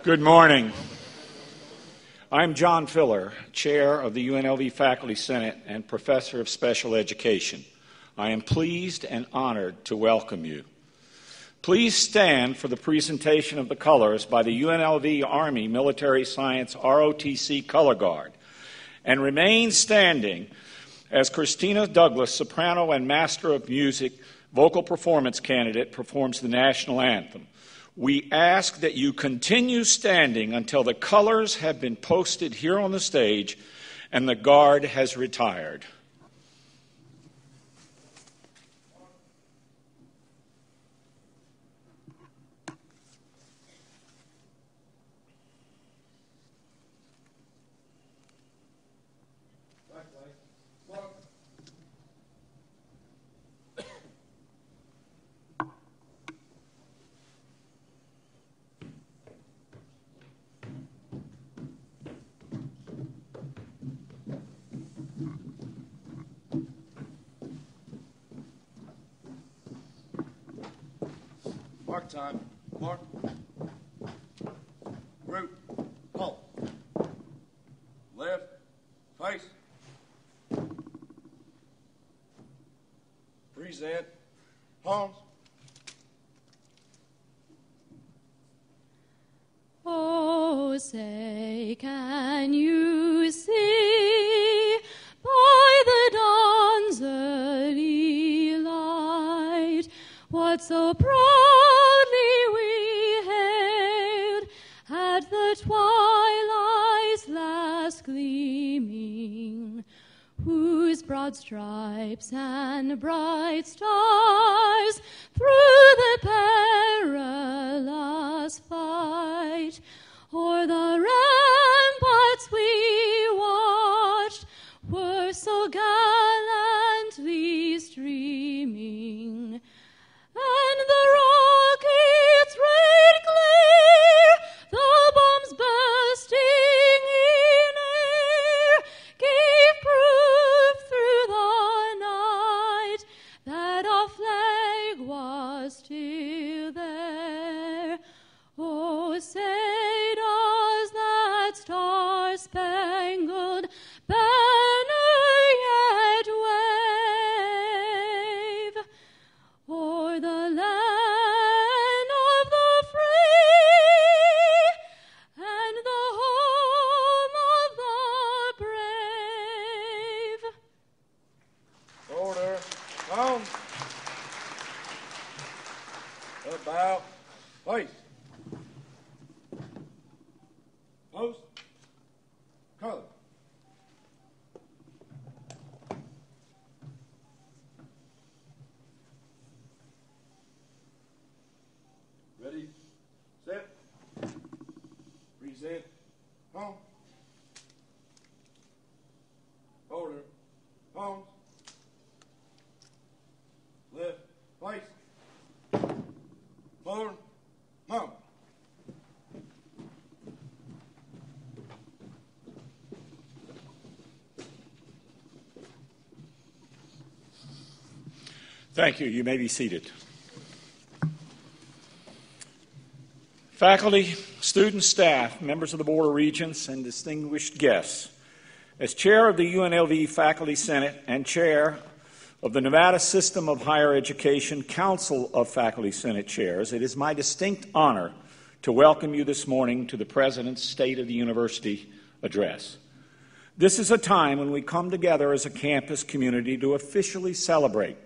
Good morning. I'm John Filler, Chair of the UNLV Faculty Senate and Professor of Special Education. I am pleased and honored to welcome you. Please stand for the presentation of the colors by the UNLV Army Military Science ROTC Color Guard, and remain standing as Christina Douglas, soprano and Master of Music vocal performance candidate, performs the national anthem. We ask that you continue standing until the colors have been posted here on the stage and the guard has retired. Mark time. Mark. Root. Halt. Left. Face. Present. Palms. Oh, say, can you see by the dawn's early light what so proudly we hailed at the twilight's last gleaming, whose broad stripes and bright stars through the perilous fight o'er the ramparts we watched were so gallantly streaming, and the rockets red glare, the bombs bursting in air, gave proof through the night that our flag was still there. Oh, say does that star-spangled banner yet wave o'er the land of the free and the home of the brave? Order. Down. About. Face. Post. Color. Ready, set, present, home, order, home, left, place, forward, home. Thank you. You may be seated. Faculty, students, staff, members of the Board of Regents, and distinguished guests, as Chair of the UNLV Faculty Senate and Chair of the Nevada System of Higher Education Council of Faculty Senate Chairs, it is my distinct honor to welcome you this morning to the President's State of the University address. This is a time when we come together as a campus community to officially celebrate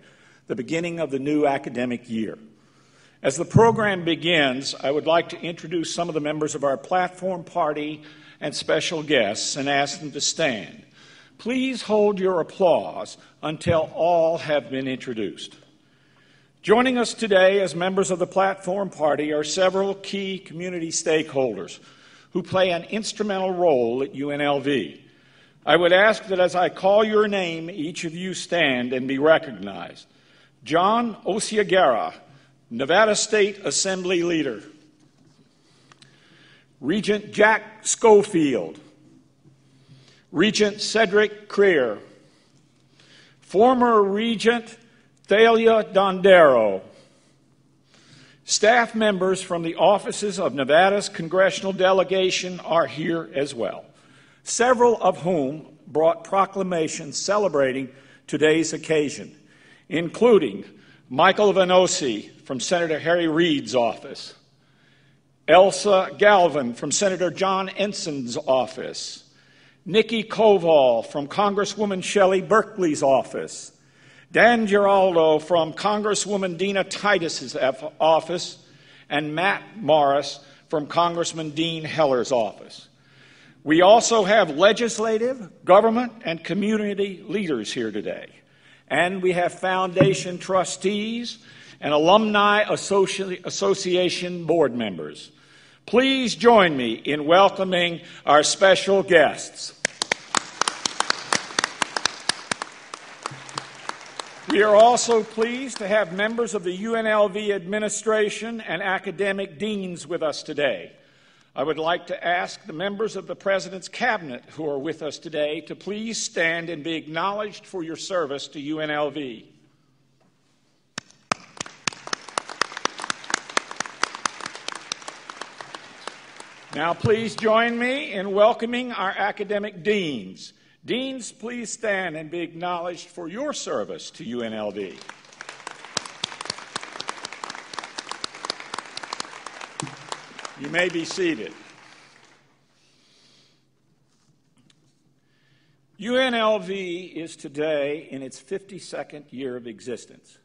the beginning of the new academic year. As the program begins, I would like to introduce some of the members of our platform party and special guests and ask them to stand. Please hold your applause until all have been introduced. Joining us today as members of the platform party are several key community stakeholders who play an instrumental role at UNLV. I would ask that as I call your name, each of you stand and be recognized. John Osiagera, Nevada State Assembly Leader. Regent Jack Schofield. Regent Cedric Creer. Former Regent Thalia Dondero. Staff members from the offices of Nevada's congressional delegation are here as well, several of whom brought proclamations celebrating today's occasion, including Michael Venosi from Senator Harry Reid's office, Elsa Galvin from Senator John Enson's office, Nikki Koval from Congresswoman Shelley Berkeley's office, Dan Giraldo from Congresswoman Dina Titus's office, and Matt Morris from Congressman Dean Heller's office. We also have legislative, government, and community leaders here today. And we have foundation trustees and alumni association board members. Please join me in welcoming our special guests. We are also pleased to have members of the UNLV administration and academic deans with us today. I would like to ask the members of the President's Cabinet who are with us today to please stand and be acknowledged for your service to UNLV. Now please join me in welcoming our academic deans. Deans, please stand and be acknowledged for your service to UNLV. You may be seated. UNLV is today in its 52nd year of existence.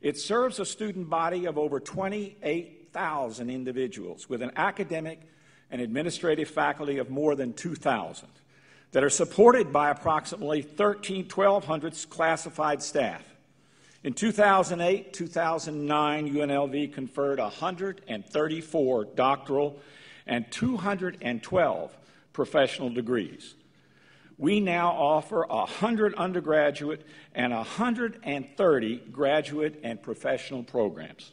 It serves a student body of over 28,000 individuals with an academic and administrative faculty of more than 2,000 that are supported by approximately 1,200 classified staff. In 2008-2009, UNLV conferred 134 doctoral and 212 professional degrees. We now offer 100 undergraduate and 130 graduate and professional programs.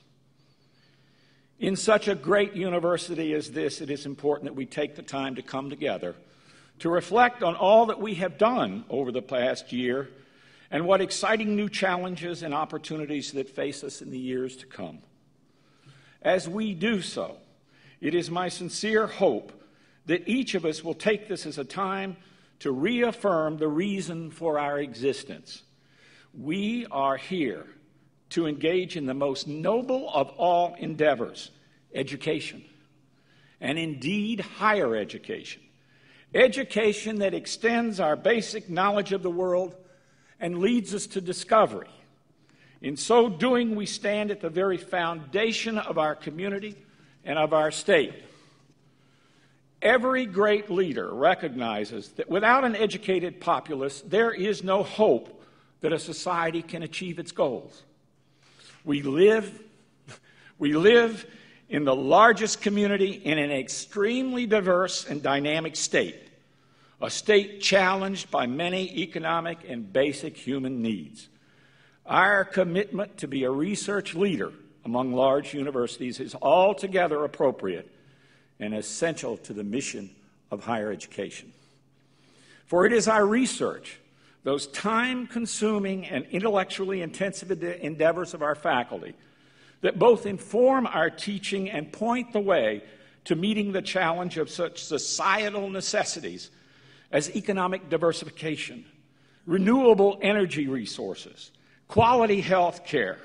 In such a great university as this, it is important that we take the time to come together to reflect on all that we have done over the past year and what exciting new challenges and opportunities that face us in the years to come. As we do so, it is my sincere hope that each of us will take this as a time to reaffirm the reason for our existence. We are here to engage in the most noble of all endeavors, education, and indeed higher education. Education that extends our basic knowledge of the world and leads us to discovery. In so doing, we stand at the very foundation of our community and of our state. Every great leader recognizes that without an educated populace, there is no hope that a society can achieve its goals. We live in the largest community in an extremely diverse and dynamic state, a state challenged by many economic and basic human needs. Our commitment to be a research leader among large universities is altogether appropriate and essential to the mission of higher education. For it is our research, those time-consuming and intellectually intensive endeavors of our faculty, that both inform our teaching and point the way to meeting the challenge of such societal necessities as economic diversification, renewable energy resources, quality health care,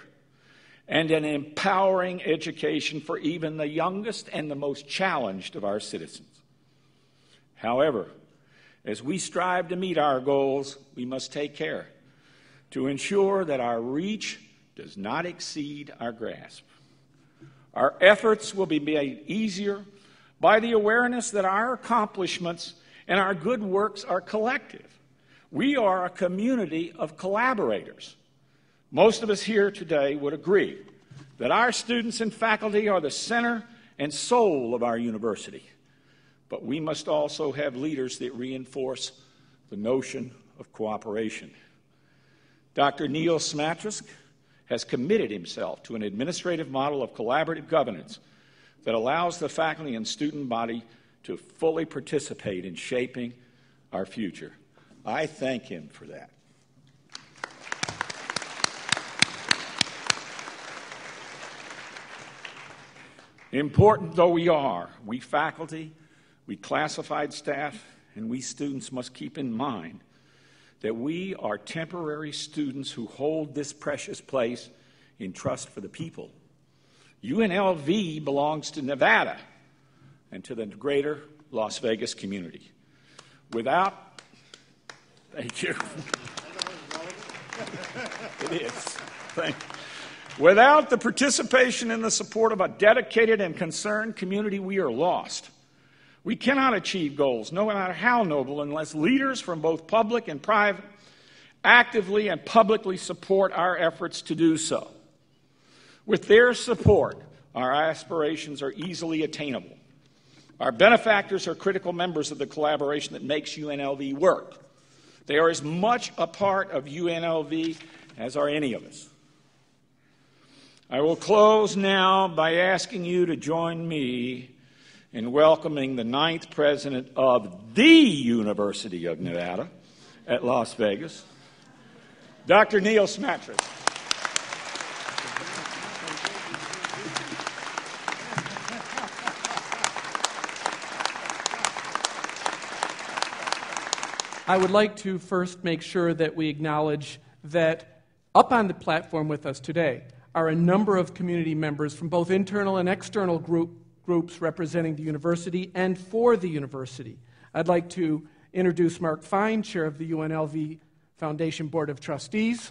and an empowering education for even the youngest and the most challenged of our citizens. However, as we strive to meet our goals, we must take care to ensure that our reach does not exceed our grasp. Our efforts will be made easier by the awareness that our accomplishments and our good works are collective. We are a community of collaborators. Most of us here today would agree that our students and faculty are the center and soul of our university. But we must also have leaders that reinforce the notion of cooperation. Dr. Neal Smatresk has committed himself to an administrative model of collaborative governance that allows the faculty and student body to fully participate in shaping our future. I thank him for that. Important though we are, we faculty, we classified staff, and we students must keep in mind that we are temporary students who hold this precious place in trust for the people. UNLV belongs to Nevada and to the greater Las Vegas community. Thank you. It is. Thank you. Without the participation and the support of a dedicated and concerned community, we are lost. We cannot achieve goals, no matter how noble, unless leaders from both public and private actively and publicly support our efforts to do so. With their support, our aspirations are easily attainable. Our benefactors are critical members of the collaboration that makes UNLV work. They are as much a part of UNLV as are any of us. I will close now by asking you to join me in welcoming the 9th president of the University of Nevada at Las Vegas, Dr. Neal Smatresk. I would like to first make sure that we acknowledge that up on the platform with us today are a number of community members from both internal and external groups representing the university and for the university. I'd like to introduce Mark Fine, chair of the UNLV Foundation Board of Trustees,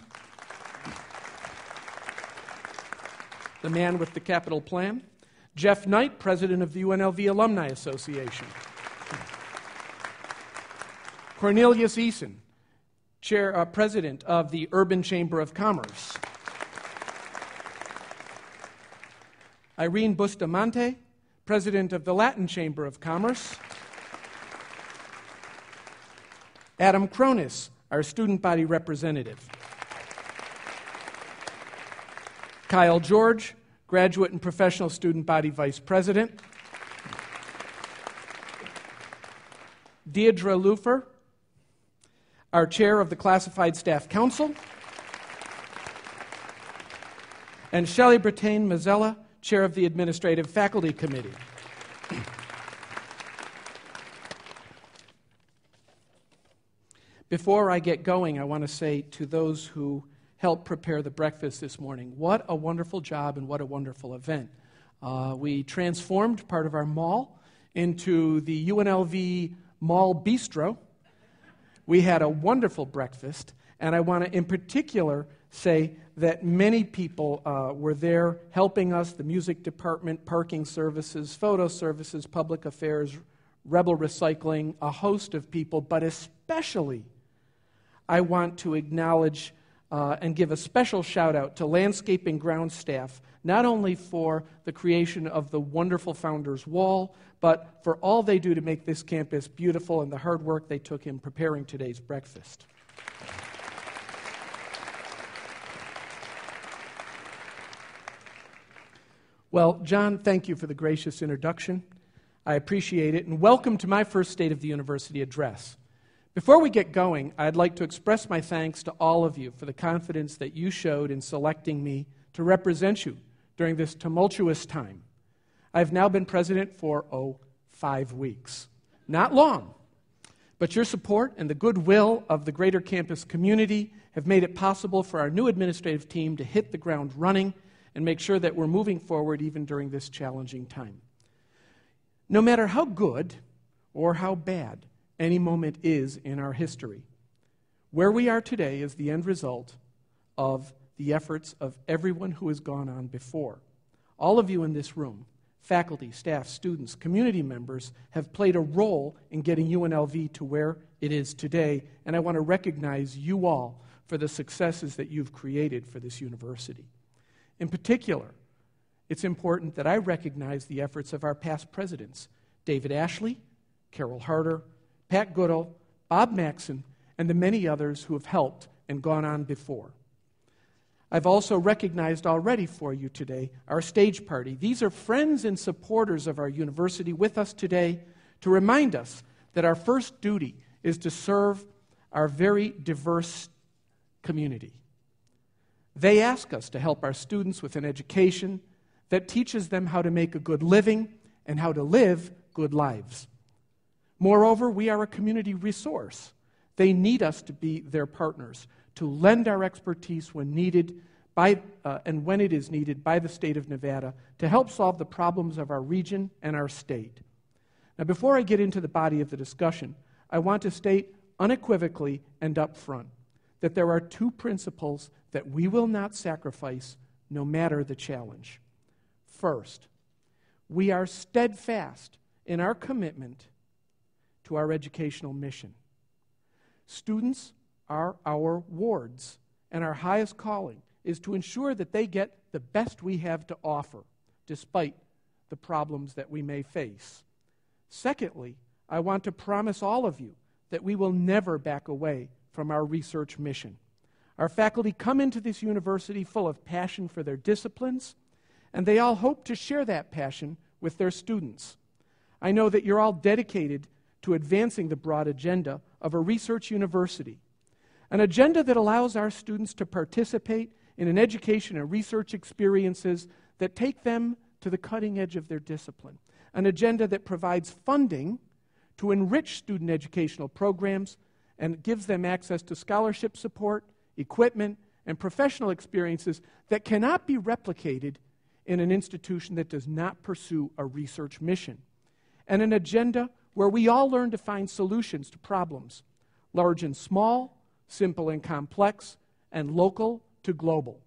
the man with the capital plan, Jeff Knight, president of the UNLV Alumni Association, Cornelius Eason, president of the Urban Chamber of Commerce, Irene Bustamante, president of the Latin Chamber of Commerce, Adam Cronis, our student body representative, Kyle George, graduate and professional student body vice president, Deidre Lufer, our chair of the Classified Staff Council, and Shelley Brattain Mazzella, chair of the Administrative Faculty Committee. Before I get going, I want to say to those who helped prepare the breakfast this morning, what a wonderful job and what a wonderful event. We transformed part of our mall into the UNLV Mall Bistro. We had a wonderful breakfast, and I want to in particular say that many people were there helping us, the music department, parking services, photo services, public affairs, Rebel Recycling, a host of people, but especially I want to acknowledge and give a special shout out to landscaping ground staff, not only for the creation of the wonderful Founders Wall, but for all they do to make this campus beautiful and the hard work they took in preparing today's breakfast. Well, John, thank you for the gracious introduction. I appreciate it, and welcome to my first State of the University address. Before we get going, I'd like to express my thanks to all of you for the confidence that you showed in selecting me to represent you during this tumultuous time. I've now been president for, 5 weeks. Not long, but your support and the goodwill of the greater campus community have made it possible for our new administrative team to hit the ground running and make sure that we're moving forward even during this challenging time. No matter how good or how bad any moment is in our history, where we are today is the end result of the efforts of everyone who has gone on before. All of you in this room, faculty, staff, students, community members, have played a role in getting UNLV to where it is today, and I want to recognize you all for the successes that you've created for this university. In particular, it's important that I recognize the efforts of our past presidents, David Ashley, Carol Harder, Pat Goodall, Bob Maxson, and the many others who have helped and gone on before. I've also recognized already for you today our stage party. These are friends and supporters of our university with us today to remind us that our first duty is to serve our very diverse community. They ask us to help our students with an education that teaches them how to make a good living and how to live good lives. Moreover, we are a community resource. They need us to be their partners, to lend our expertise when needed and when it is needed by the state of Nevada to help solve the problems of our region and our state. Now, before I get into the body of the discussion, I want to state unequivocally and upfront that there are two principles that we will not sacrifice no matter the challenge. First, we are steadfast in our commitment to our educational mission. Students are our wards, and our highest calling is to ensure that they get the best we have to offer, despite the problems that we may face. Secondly, I want to promise all of you that we will never back away from our research mission. Our faculty come into this university full of passion for their disciplines, and they all hope to share that passion with their students. I know that you're all dedicated to advancing the broad agenda of a research university, an agenda that allows our students to participate in an education and research experiences that take them to the cutting edge of their discipline, an agenda that provides funding to enrich student educational programs and gives them access to scholarship support, equipment, and professional experiences that cannot be replicated in an institution that does not pursue a research mission, and an agenda where we all learn to find solutions to problems, large and small, simple and complex, and local to global.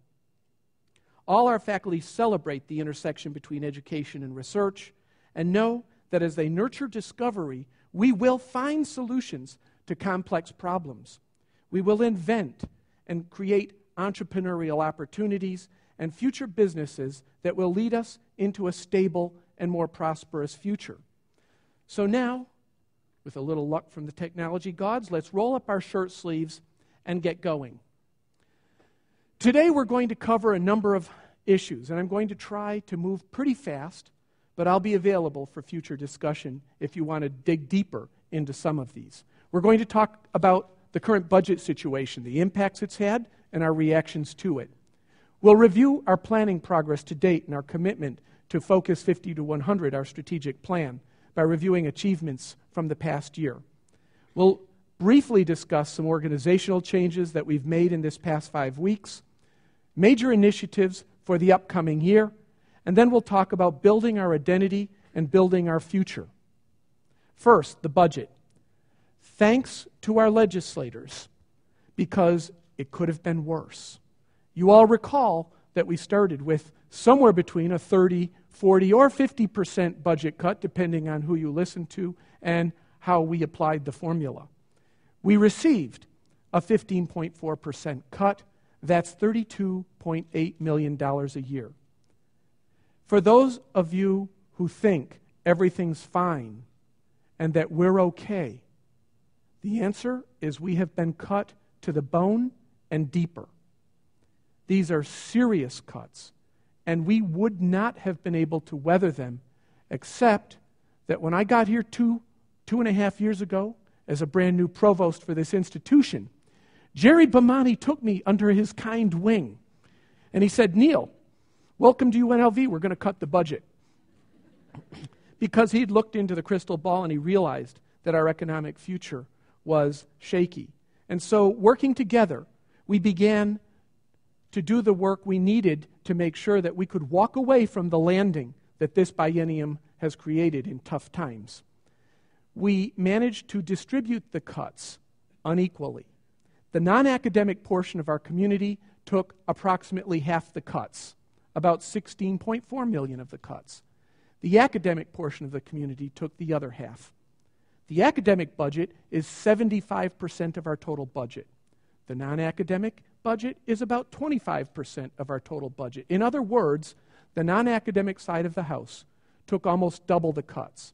All our faculty celebrate the intersection between education and research and know that as they nurture discovery, we will find solutions to complex problems. We will invent and create entrepreneurial opportunities and future businesses that will lead us into a stable and more prosperous future. So now, with a little luck from the technology gods, let's roll up our shirt sleeves and get going. Today we're going to cover a number of issues, and I'm going to try to move pretty fast, but I'll be available for future discussion if you want to dig deeper into some of these. We're going to talk about the current budget situation, the impacts it's had, and our reactions to it. We'll review our planning progress to date and our commitment to Focus 50 to 100, our strategic plan, by reviewing achievements from the past year. We'll briefly discuss some organizational changes that we've made in this past 5 weeks, major initiatives for the upcoming year, and then we'll talk about building our identity and building our future. First, the budget. Thanks to our legislators, because it could have been worse. You all recall that we started with somewhere between a 30, 40, or 50% budget cut, depending on who you listen to and how we applied the formula. We received a 15.4% cut. That's $32.8 million a year. For those of you who think everything's fine and that we're okay, the answer is we have been cut to the bone and deeper. These are serious cuts, and we would not have been able to weather them, except that when I got here two and a half years ago as a brand new provost for this institution, Jerry Bomani took me under his kind wing, and he said, "Neal, welcome to UNLV. We're going to cut the budget." Because he'd looked into the crystal ball and he realized that our economic future was shaky. And so, working together, we began to do the work we needed to make sure that we could walk away from the landing that this biennium has created in tough times. We managed to distribute the cuts unequally. The non-academic portion of our community took approximately half the cuts, about $16.4 million of the cuts. The academic portion of the community took the other half. The academic budget is 75% of our total budget. The non-academic budget is about 25% of our total budget. In other words, the non-academic side of the house took almost double the cuts.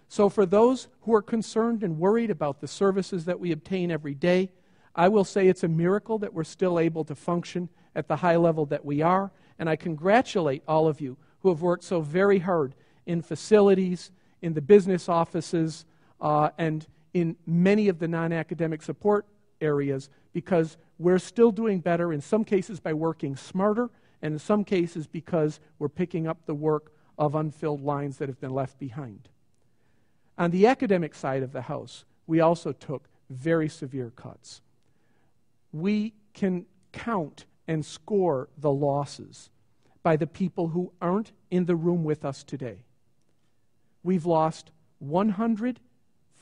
So for those who are concerned and worried about the services that we obtain every day, I will say it's a miracle that we're still able to function at the high level that we are, and I congratulate all of you who have worked so very hard in facilities, in the business offices, and in many of the non-academic support areas, because we're still doing better, in some cases by working smarter and in some cases because we're picking up the work of unfilled lines that have been left behind. On the academic side of the house, we also took very severe cuts. We can count and score the losses by the people who aren't in the room with us today. We've lost 100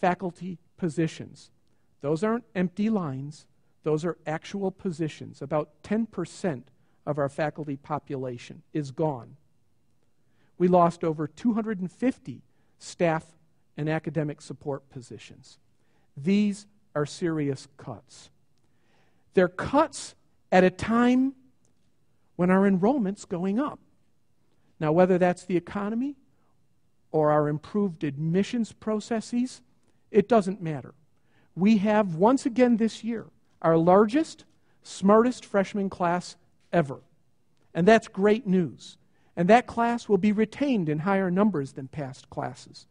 faculty positions. Those aren't empty lines. Those are actual positions. About 10% of our faculty population is gone. We lost over 250 staff and academic support positions. These are serious cuts. They're cuts at a time when our enrollment's going up. Now, whether that's the economy or our improved admissions processes, it doesn't matter. We have, once again this year, our largest, smartest freshman class ever. And that's great news. And that class will be retained in higher numbers than past classes.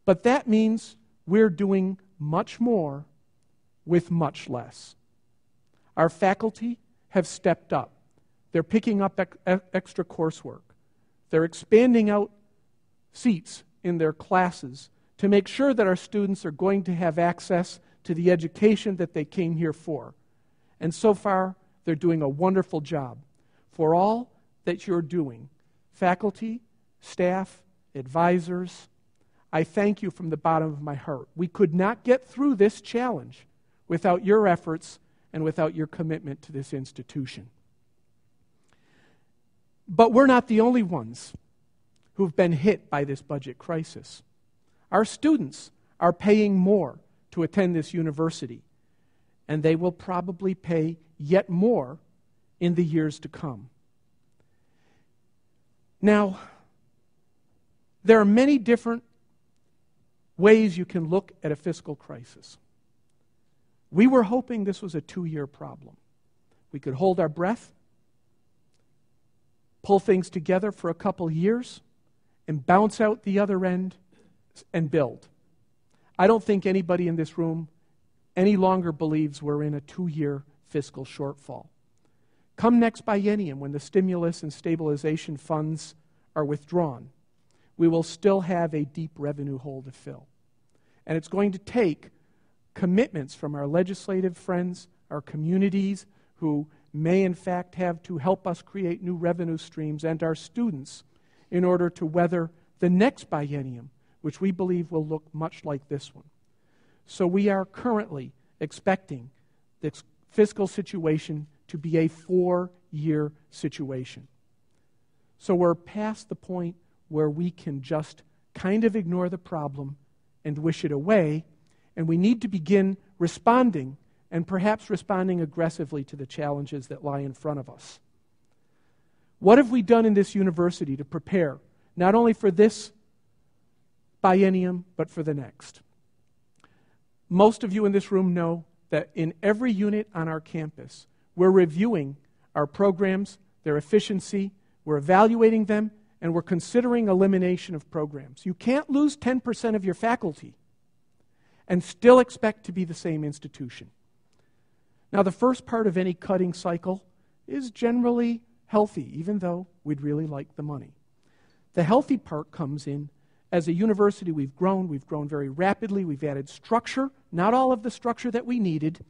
But that means we're doing much more with much less. Our faculty have stepped up. They're picking up extra coursework. They're expanding out seats in their classes to make sure that our students are going to have access to the education that they came here for. And so far, they're doing a wonderful job. For all that you're doing, faculty, staff, advisors, I thank you from the bottom of my heart. We could not get through this challenge without your efforts and without your commitment to this institution. But we're not the only ones who've been hit by this budget crisis. Our students are paying more to attend this university, and they will probably pay yet more in the years to come. Now, there are many different ways you can look at a fiscal crisis. We were hoping this was a 2-year problem. We could hold our breath, pull things together for a couple years, and bounce out the other end and build. I don't think anybody in this room any longer believes we're in a 2-year fiscal shortfall. Come next biennium, when the stimulus and stabilization funds are withdrawn, we will still have a deep revenue hole to fill. And it's going to take commitments from our legislative friends, our communities, who may in fact have to help us create new revenue streams, and our students in order to weather the next biennium, which we believe will look much like this one. So we are currently expecting this fiscal situation to be a 4-year situation. So we're past the point where we can just kind of ignore the problem and wish it away, and we need to begin responding, and perhaps responding aggressively to the challenges that lie in front of us. What have we done in this university to prepare, not only for this biennium, but for the next? Most of you in this room know that in every unit on our campus, we're reviewing our programs, their efficiency, we're evaluating them, and we're considering elimination of programs. You can't lose 10% of your faculty and still expect to be the same institution. Now, the first part of any cutting cycle is generally healthy, even though we'd really like the money. The healthy part comes in as a university. We've grown very rapidly, we've added structure, not all of the structure that we needed,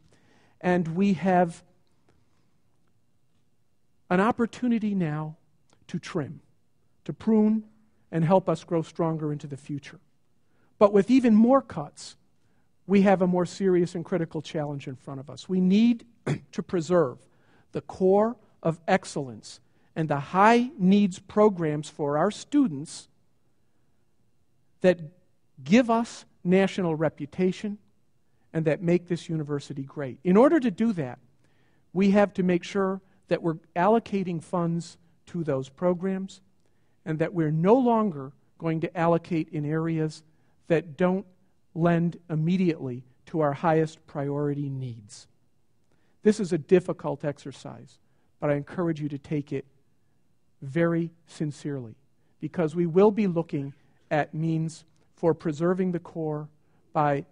and we have an opportunity now to trim, to prune, and help us grow stronger into the future. But with even more cuts, we have a more serious and critical challenge in front of us. We need to preserve the core of excellence and the high needs programs for our students that give us national reputation and that make this university great. In order to do that, we have to make sure that we're allocating funds to those programs and that we're no longer going to allocate in areas that don't lend immediately to our highest priority needs. This is a difficult exercise, but I encourage you to take it very sincerely, because we will be looking at means for preserving the core by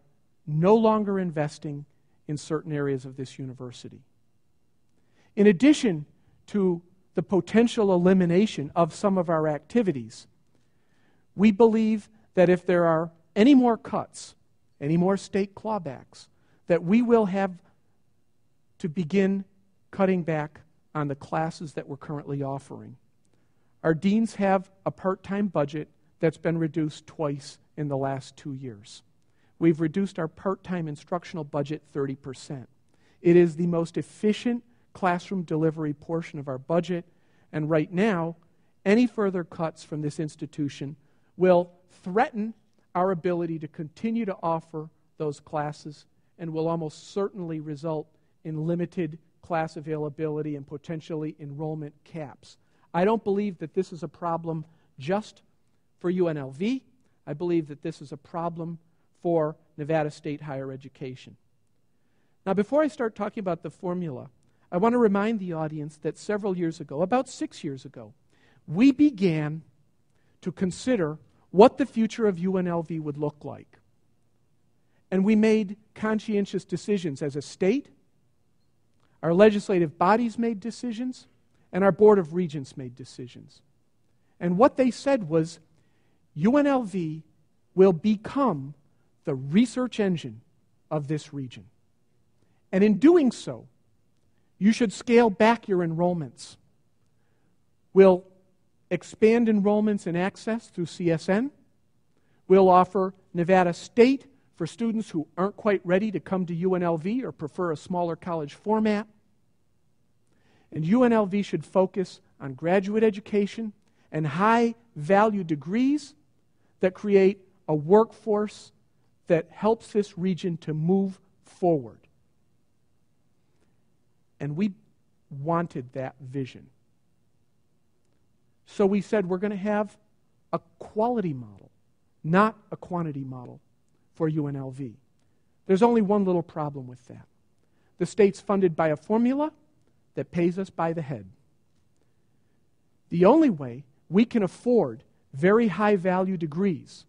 no longer investing in certain areas of this university. In addition to the potential elimination of some of our activities, we believe that if there are any more cuts, any more state clawbacks, that we will have to begin cutting back on the classes that we're currently offering. Our deans have a part-time budget that's been reduced twice in the last 2 years. We've reduced our part-time instructional budget 30%. It is the most efficient classroom delivery portion of our budget, and right now, any further cuts from this institution will threaten our ability to continue to offer those classes and will almost certainly result in limited class availability and potentially enrollment caps. I don't believe that this is a problem just for UNLV. I believe that this is a problem for Nevada State higher education. Now, before I start talking about the formula, I want to remind the audience that several years ago, about 6 years ago, we began to consider what the future of UNLV would look like. And we made conscientious decisions as a state, our legislative bodies made decisions, and our Board of Regents made decisions. And what they said was, UNLV will become the research engine of this region. And in doing so, you should scale back your enrollments. We'll expand enrollments and access through CSN. We'll offer Nevada State for students who aren't quite ready to come to UNLV or prefer a smaller college format. And UNLV should focus on graduate education and high-value degrees that create a workforce that helps this region to move forward. And we wanted that vision. So we said we're going to have a quality model, not a quantity model for UNLV. There's only one little problem with that. The state's funded by a formula that pays us by the head. The only way we can afford very high-value degrees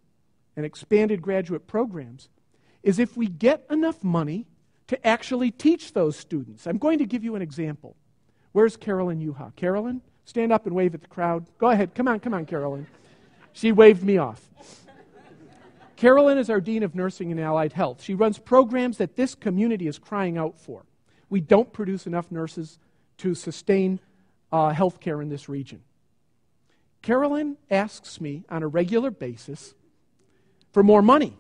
and expanded graduate programs is if we get enough money to actually teach those students. I'm going to give you an example. Where's Carolyn Yuha? Carolyn, stand up and wave at the crowd. Go ahead. Come on, Carolyn. She waved me off. Carolyn is our Dean of Nursing and Allied Health. She runs programs that this community is crying out for. We don't produce enough nurses to sustain health care in this region. Carolyn asks me on a regular basis for more money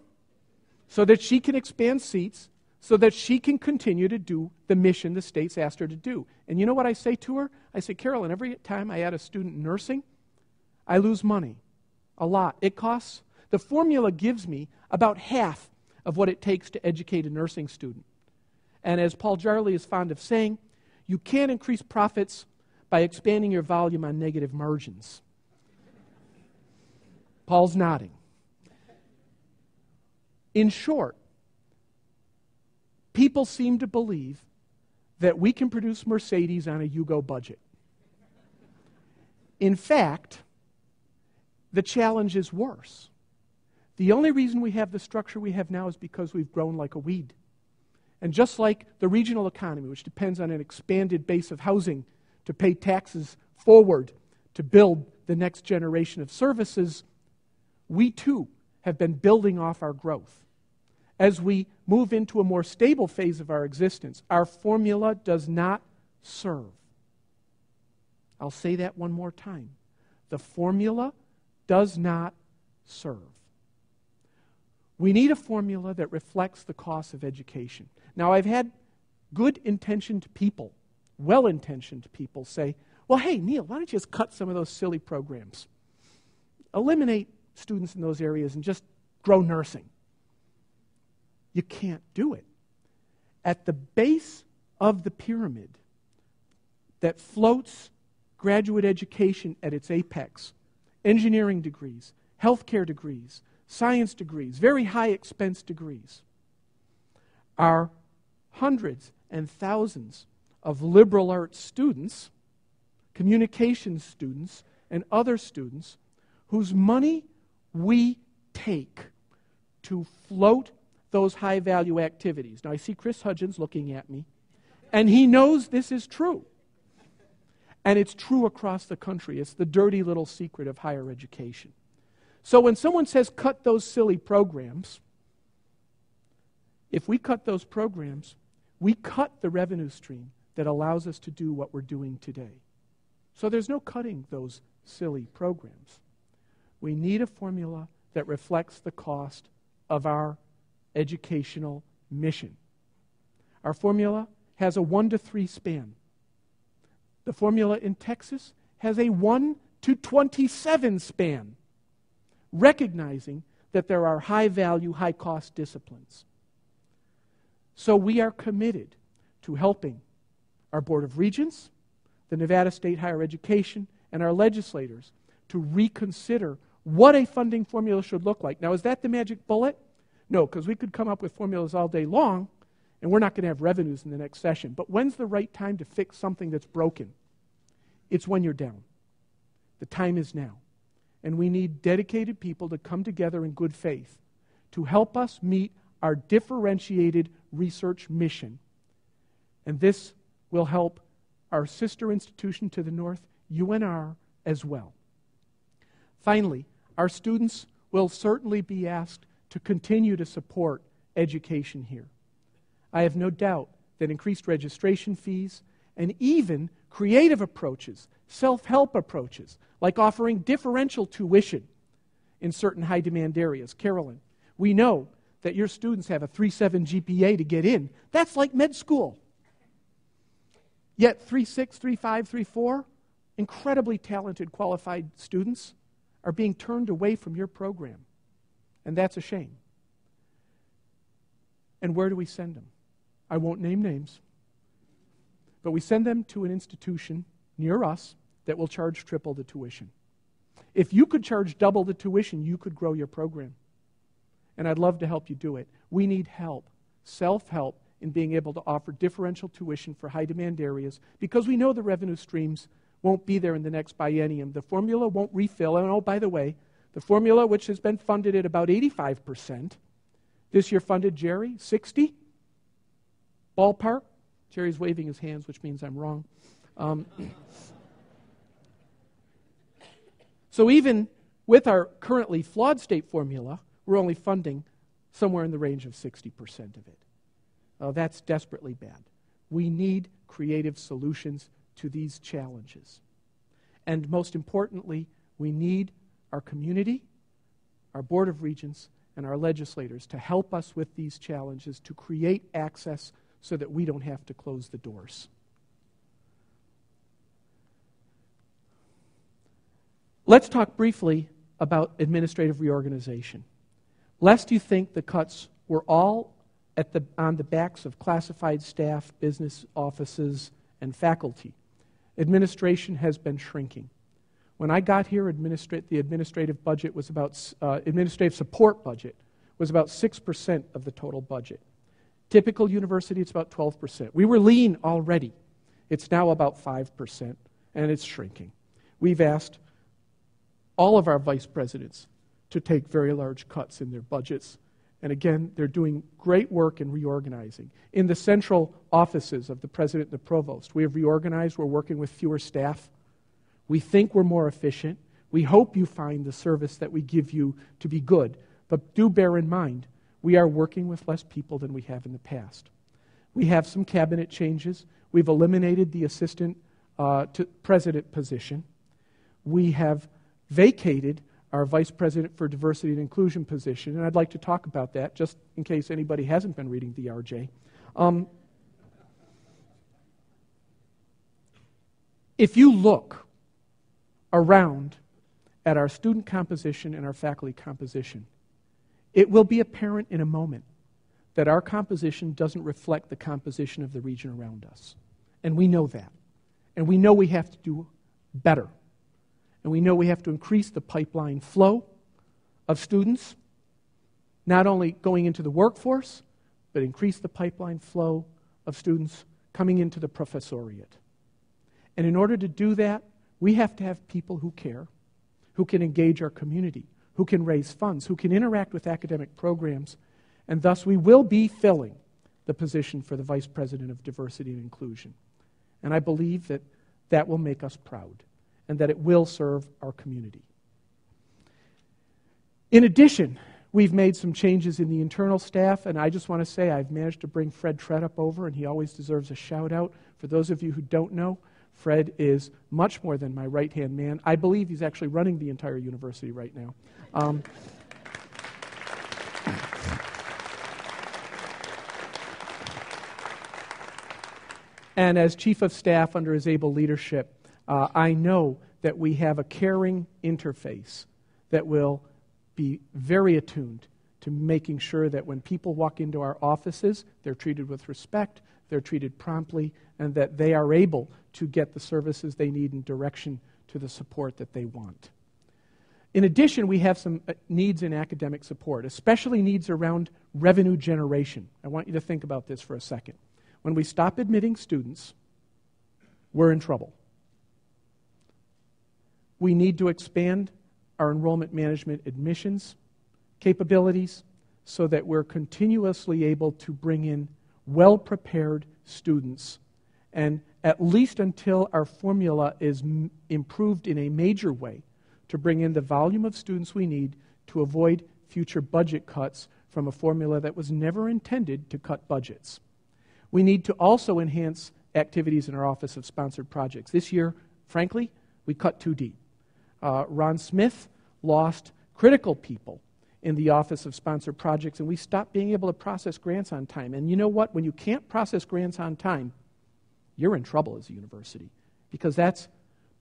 so that she can expand seats, so that she can continue to do the mission the state's asked her to do. And you know what I say to her? I say, Carolyn, every time I add a student in nursing, I lose money. A lot. It costs, the formula gives me about half of what it takes to educate a nursing student. And as Paul Jarley is fond of saying, you can't increase profits by expanding your volume on negative margins. Paul's nodding. In short, people seem to believe that we can produce Mercedes on a Yugo budget. In fact, the challenge is worse. The only reason we have the structure we have now is because we've grown like a weed. And just like the regional economy, which depends on an expanded base of housing to pay taxes forward to build the next generation of services, we too have been building off our growth. As we move into a more stable phase of our existence, our formula does not serve. I'll say that one more time. The formula does not serve. We need a formula that reflects the cost of education. Now, I've had good-intentioned people, well-intentioned people say, well, hey, Neal, why don't you just cut some of those silly programs? Eliminate students in those areas and just grow nursing. You can't do it. At the base of the pyramid that floats graduate education at its apex, engineering degrees, healthcare degrees, science degrees, very high expense degrees, are hundreds and thousands of liberal arts students, communications students, and other students whose money we take to float those high-value activities. Now, I see Chris Hudgens looking at me, and he knows this is true. And it's true across the country. It's the dirty little secret of higher education. So when someone says cut those silly programs, if we cut those programs, we cut the revenue stream that allows us to do what we're doing today. So there's no cutting those silly programs. We need a formula that reflects the cost of our educational mission. Our formula has a 1 to 3 span. The formula in Texas has a 1 to 27 span, recognizing that there are high-value, high-cost disciplines. So we are committed to helping our Board of Regents, the Nevada State Higher Education, and our legislators to reconsider what a funding formula should look like. Now, is that the magic bullet? No, because we could come up with formulas all day long, and we're not going to have revenues in the next session. But when's the right time to fix something that's broken? It's when you're down. The time is now. And we need dedicated people to come together in good faith to help us meet our differentiated research mission. And this will help our sister institution to the north, UNR, as well. Finally, our students will certainly be asked to continue to support education here. I have no doubt that increased registration fees and even creative approaches, self-help approaches, like offering differential tuition in certain high-demand areas. Carolyn, we know that your students have a 3.7 GPA to get in. That's like med school. Yet 3.6, 3.5, 3.4, incredibly talented, qualified students are being turned away from your program. And that's a shame. And where do we send them? I won't name names. But we send them to an institution near us that will charge triple the tuition. If you could charge double the tuition, you could grow your program. And I'd love to help you do it. We need help, self-help, in being able to offer differential tuition for high-demand areas because we know the revenue streams won't be there in the next biennium. The formula won't refill. And oh, by the way, the formula, which has been funded at about 85%, this year funded, Jerry, 60? Ballpark? Jerry's waving his hands, which means I'm wrong. So even with our currently flawed state formula, we're only funding somewhere in the range of 60% of it. That's desperately bad. We need creative solutions to these challenges. And most importantly, we need our community, our Board of Regents, and our legislators to help us with these challenges, to create access so that we don't have to close the doors. Let's talk briefly about administrative reorganization. Lest you think the cuts were all on the backs of classified staff, business offices, and faculty. Administration has been shrinking. When I got here, the administrative budget was about, administrative support budget was about 6% of the total budget. Typical university, it's about 12%. We were lean already. It's now about 5%, and it's shrinking. We've asked all of our vice presidents to take very large cuts in their budgets. And again, they're doing great work in reorganizing. In the central offices of the president and the provost, we have reorganized. We're working with fewer staff. We think we're more efficient. We hope you find the service that we give you to be good. But do bear in mind, we are working with less people than we have in the past. We have some cabinet changes. We've eliminated the assistant to president position. We have vacated our Vice President for Diversity and Inclusion position, and I'd like to talk about that, just in case anybody hasn't been reading the RJ. If you look around at our student composition and our faculty composition, it will be apparent in a moment that our composition doesn't reflect the composition of the region around us. And we know that. And we know we have to do better. And we know we have to increase the pipeline flow of students, not only going into the workforce, but increase the pipeline flow of students coming into the professoriate. And in order to do that, we have to have people who care, who can engage our community, who can raise funds, who can interact with academic programs, and thus we will be filling the position for the Vice President of Diversity and Inclusion. And I believe that that will make us proud and that it will serve our community. In addition, we've made some changes in the internal staff, and I just want to say I've managed to bring Fred Tredup over, and he always deserves a shout-out. For those of you who don't know, Fred is much more than my right-hand man. I believe he's actually running the entire university right now. And as Chief of Staff under his able leadership, I know that we have a caring interface that will be very attuned to making sure that when people walk into our offices, they're treated with respect, they're treated promptly, and that they are able to get the services they need in direction to the support that they want. In addition, we have some needs in academic support, especially needs around revenue generation. I want you to think about this for a second. When we stop admitting students, we're in trouble. We need to expand our enrollment management admissions capabilities so that we're continuously able to bring in well-prepared students, and at least until our formula is improved in a major way, to bring in the volume of students we need to avoid future budget cuts from a formula that was never intended to cut budgets. We need to also enhance activities in our Office of Sponsored Projects. This year, frankly, we cut too deep. Ron Smith lost critical people in the Office of Sponsored Projects, and we stopped being able to process grants on time. And you know what? When you can't process grants on time, you're in trouble as a university, because that's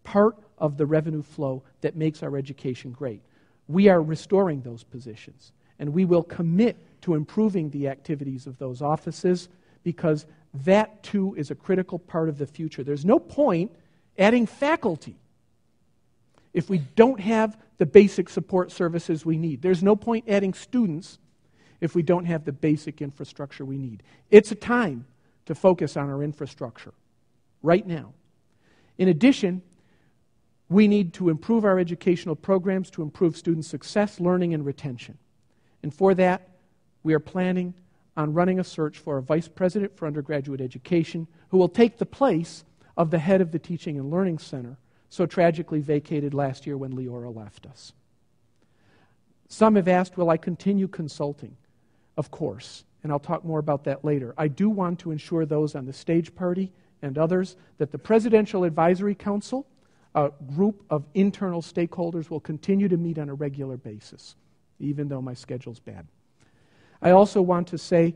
part of the revenue flow that makes our education great. We are restoring those positions, and we will commit to improving the activities of those offices, because that too is a critical part of the future. There's no point adding faculty if we don't have the basic support services we need. There's no point adding students if we don't have the basic infrastructure we need. It's a time to focus on our infrastructure right now. In addition, we need to improve our educational programs to improve student success, learning, and retention. And for that, we are planning on running a search for a vice president for undergraduate education who will take the place of the head of the Teaching and Learning Center, so tragically vacated last year when Leora left us. Some have asked, will I continue consulting? Of course, and I'll talk more about that later. I do want to ensure those on the stage party and others that the Presidential Advisory Council, a group of internal stakeholders, will continue to meet on a regular basis, even though my schedule's bad. I also want to say,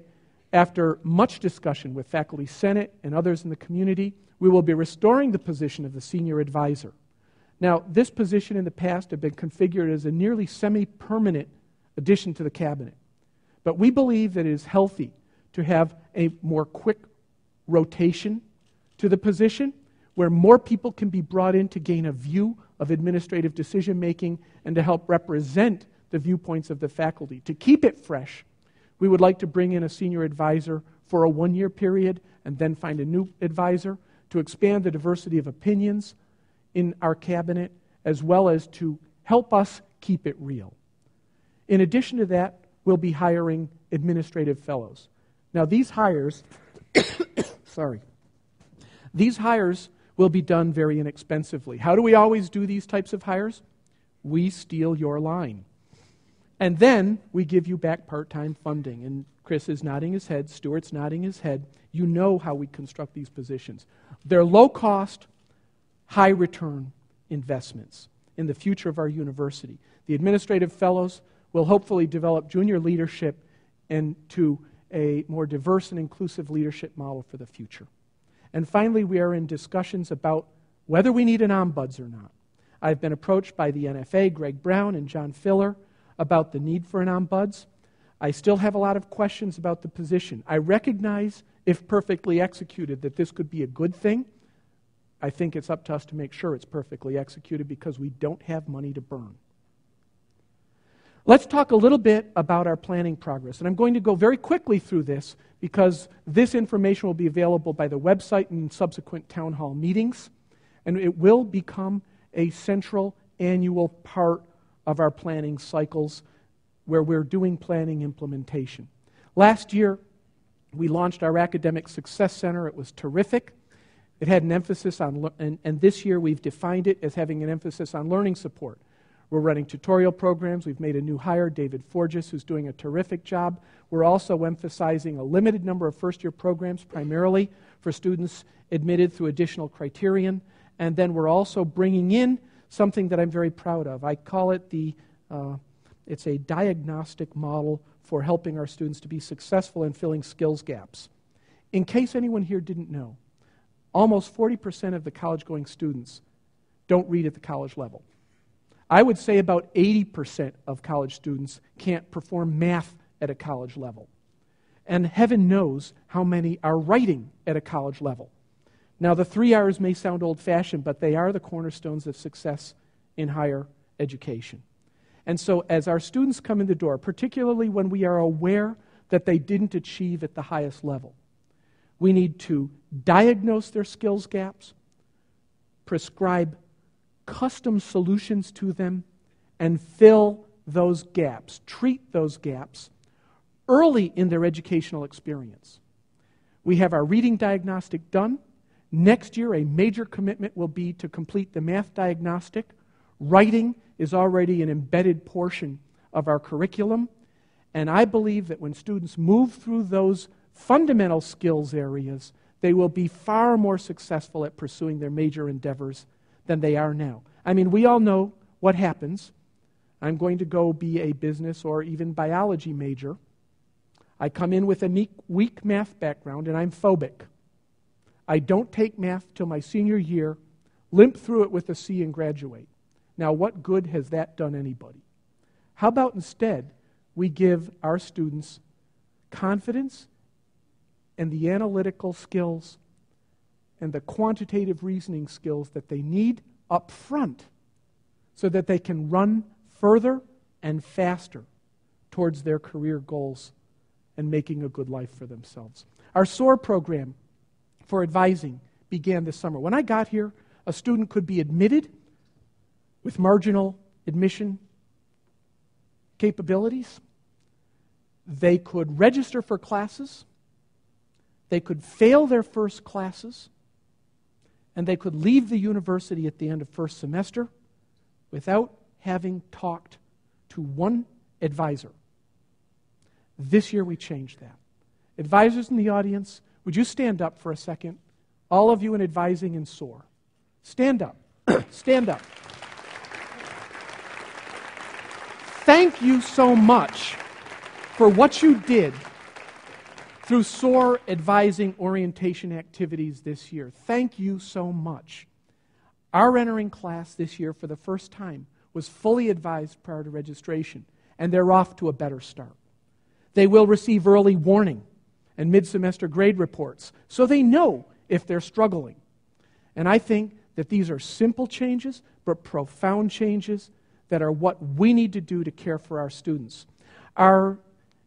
after much discussion with Faculty Senate and others in the community, we will be restoring the position of the senior advisor. Now, this position in the past had been configured as a nearly semi-permanent addition to the cabinet. But we believe that it is healthy to have a more quick rotation to the position, where more people can be brought in to gain a view of administrative decision-making and to help represent the viewpoints of the faculty. To keep it fresh, we would like to bring in a senior advisor for a one-year period and then find a new advisor to expand the diversity of opinions in our cabinet, as well as to help us keep it real. In addition to that, we'll be hiring administrative fellows. Now, these hires, these hires will be done very inexpensively. How do we always do these types of hires? We steal your line. And then we give you back part-time funding. And Chris is nodding his head, Stuart's nodding his head. You know how we construct these positions. They're low-cost, high-return investments in the future of our university. The administrative fellows will hopefully develop junior leadership into a more diverse and inclusive leadership model for the future. And finally, we are in discussions about whether we need an ombuds or not. I've been approached by the NFA, Greg Brown and John Filler, about the need for an ombuds. I still have a lot of questions about the position. I recognize, if perfectly executed, that this could be a good thing. I think it's up to us to make sure it's perfectly executed, because we don't have money to burn. Let's talk a little bit about our planning progress. And I'm going to go very quickly through this, because this information will be available by the website and subsequent town hall meetings. And it will become a central annual part of our planning cycles, where we're doing planning implementation. Last year, we launched our Academic Success Center. It was terrific. It had an emphasis on, and this year we've defined it as having an emphasis on learning support. We're running tutorial programs. We've made a new hire, David Forges, who's doing a terrific job. We're also emphasizing a limited number of first-year programs, primarily for students admitted through additional criterion. And then we're also bringing in something that I'm very proud of. I call it it's a diagnostic model for helping our students to be successful in filling skills gaps. In case anyone here didn't know, almost 40% of the college-going students don't read at the college level. I would say about 80% of college students can't perform math at a college level. And heaven knows how many are writing at a college level. Now, the 3 R's may sound old-fashioned, but they are the cornerstones of success in higher education. And so as our students come in the door, particularly when we are aware that they didn't achieve at the highest level, we need to diagnose their skills gaps, prescribe custom solutions to them, and fill those gaps, treat those gaps early in their educational experience. We have our reading diagnostic done. Next year, a major commitment will be to complete the math diagnostic. Writing is already an embedded portion of our curriculum, and I believe that when students move through those fundamental skills areas, they will be far more successful at pursuing their major endeavors than they are now. I mean, we all know what happens. I'm going to go be a business or even biology major. I come in with a weak math background, and I'm phobic. I don't take math till my senior year, limp through it with a C, and graduate. Now, what good has that done anybody? How about instead we give our students confidence and the analytical skills and the quantitative reasoning skills that they need up front so that they can run further and faster towards their career goals and making a good life for themselves. Our SOAR program for advising began this summer. When I got here, a student could be admitted with marginal admission capabilities. They could register for classes. They could fail their first classes. And they could leave the university at the end of first semester without having talked to one advisor. This year we changed that. Advisors in the audience, would you stand up for a second? All of you in advising and SOAR. Stand up. Stand up. Thank you so much for what you did through SOAR advising orientation activities this year. Thank you so much. Our entering class this year for the first time was fully advised prior to registration, and they're off to a better start. They will receive early warning and mid-semester grade reports so they know if they're struggling. And I think that these are simple changes, but profound changes that are what we need to do to care for our students. Our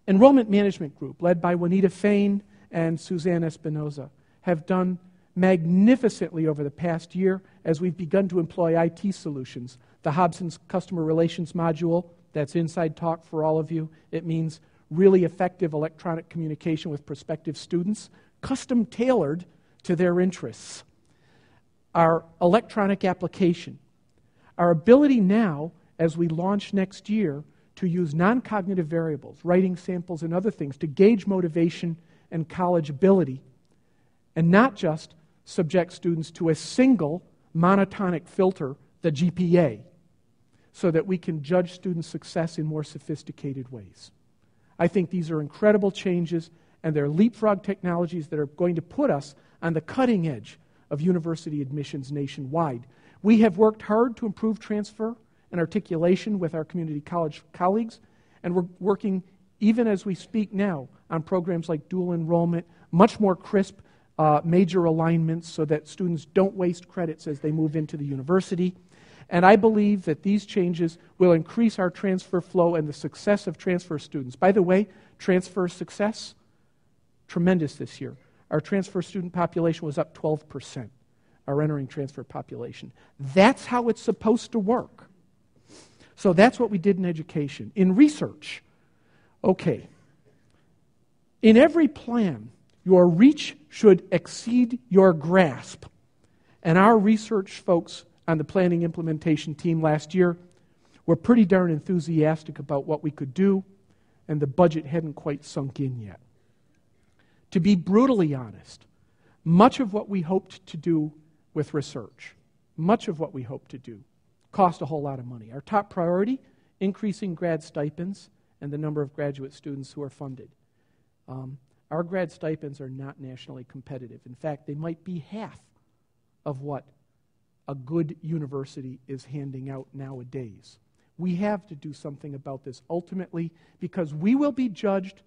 enrollment management group, led by Juanita Fain and Suzanne Espinoza, have done magnificently over the past year as we've begun to employ IT solutions. The Hobson's Customer Relations module, that's inside talk for all of you. It means really effective electronic communication with prospective students, custom tailored to their interests. Our electronic application, our ability now, as we launch next year, to use non-cognitive variables, writing samples and other things, to gauge motivation and college ability, and not just subject students to a single monotonic filter, the GPA, so that we can judge student success in more sophisticated ways. I think these are incredible changes, and they're leapfrog technologies that are going to put us on the cutting edge of university admissions nationwide. We have worked hard to improve transfer and articulation with our community college colleagues, and we're working, even as we speak now, on programs like dual enrollment, much more crisp major alignments so that students don't waste credits as they move into the university. And I believe that these changes will increase our transfer flow and the success of transfer students. By the way, transfer success, tremendous this year. Our transfer student population was up 12%, our entering transfer population. That's how it's supposed to work. So that's what we did in education. In research, okay, in every plan, your reach should exceed your grasp. And our research folks on the planning implementation team last year were pretty darn enthusiastic about what we could do, and the budget hadn't quite sunk in yet. To be brutally honest, much of what we hoped to do with research, much of what we hoped to do, cost a whole lot of money. Our top priority, increasing grad stipends and the number of graduate students who are funded. Our grad stipends are not nationally competitive. In fact, they might be half of what a good university is handing out nowadays. We have to do something about this ultimately because we will be judged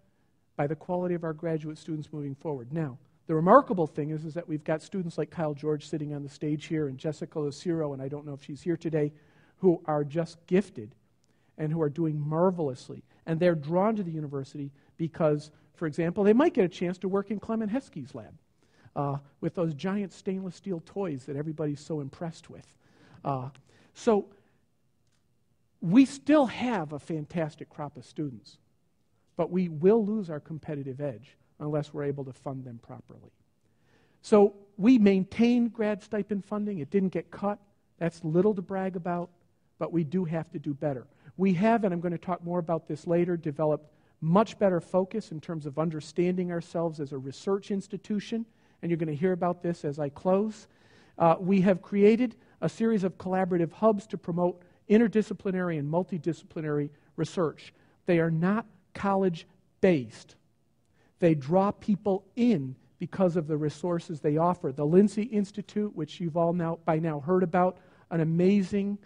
by the quality of our graduate students moving forward. Now, the remarkable thing is that we've got students like Kyle George sitting on the stage here and Jessica Lucero, and I don't know if she's here today, who are just gifted and who are doing marvelously. And they're drawn to the university because, for example, they might get a chance to work in Clement Heskey's lab with those giant stainless steel toys that everybody's so impressed with. So we still have a fantastic crop of students, but we will lose our competitive edge unless we're able to fund them properly. So we maintain grad stipend funding. It didn't get cut. That's little to brag about, but we do have to do better. We have, and I'm going to talk more about this later, developed much better focus in terms of understanding ourselves as a research institution, and you're going to hear about this as I close. We have created a series of collaborative hubs to promote interdisciplinary and multidisciplinary research. They are not college-based. They draw people in because of the resources they offer. The Lindsay Institute, which you've all by now heard about, an amazing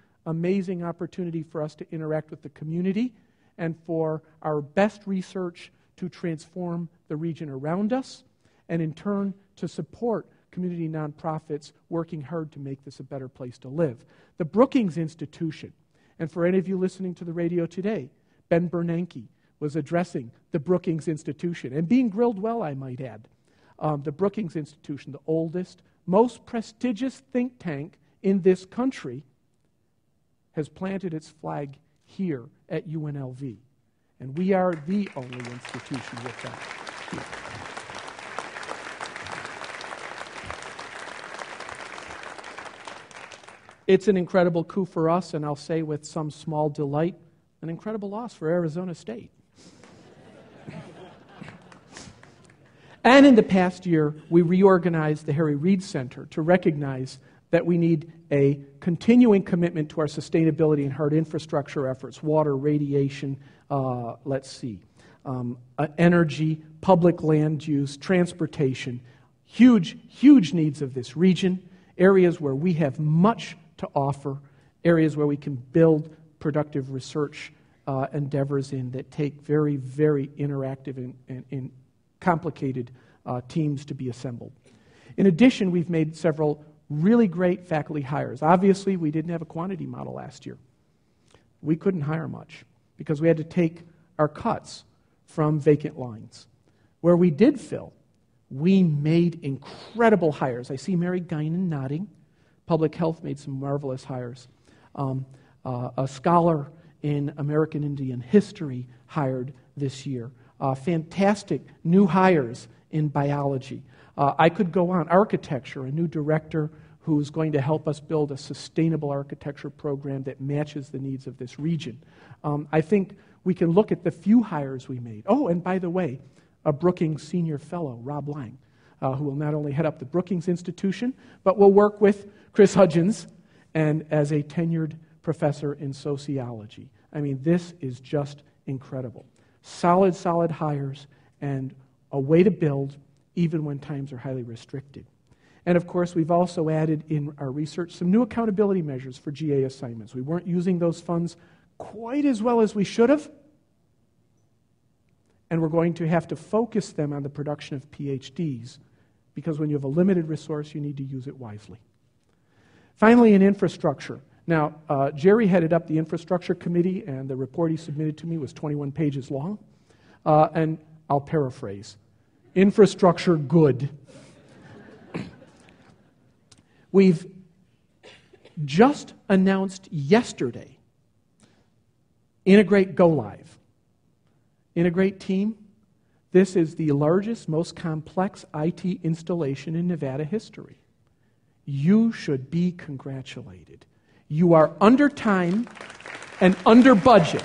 opportunity for us to interact with the community and for our best research to transform the region around us, and in turn to support community nonprofits working hard to make this a better place to live. The Brookings Institution, and for any of you listening to the radio today, Ben Bernanke was addressing the Brookings Institution, and being grilled well, I might add. The Brookings Institution, the oldest, most prestigious think tank in this country, has planted its flag here at UNLV. And we are the only institution with that here. It's an incredible coup for us, and I'll say with some small delight, an incredible loss for Arizona State. And in the past year, we reorganized the Harry Reid Center to recognize that we need a continuing commitment to our sustainability and hard infrastructure efforts, water, radiation, energy, public land use, transportation, huge needs of this region, areas where we have much to offer, areas where we can build productive research endeavors in that take very, very interactive and complicated teams to be assembled. In addition, we've made several really great faculty hires. Obviously, we didn't have a quantity model last year. We couldn't hire much because we had to take our cuts from vacant lines. Where we did fill, we made incredible hires. I see Mary Guinan nodding. Public Health made some marvelous hires. A scholar in American Indian history hired this year. Fantastic new hires in biology. I could go on. Architecture, a new director who's going to help us build a sustainable architecture program that matches the needs of this region. I think we can look at the few hires we made. Oh, and by the way, a Brookings Senior Fellow, Rob Lang, who will not only head up the Brookings Institution, but will work with Chris Hudgens and as a tenured professor in sociology. I mean, this is just incredible. Solid hires and a way to build even when times are highly restricted. And of course, we've also added in our research some new accountability measures for GA assignments. We weren't using those funds quite as well as we should have, and we're going to have to focus them on the production of PhDs because when you have a limited resource, you need to use it wisely. Finally, in infrastructure. Now, Jerry headed up the infrastructure committee, and the report he submitted to me was 21 pages long. And I'll paraphrase. Infrastructure good. We've just announced yesterday, Integrate Go Live. Integrate team, this is the largest, most complex IT installation in Nevada history. You should be congratulated. You are under time and under budget.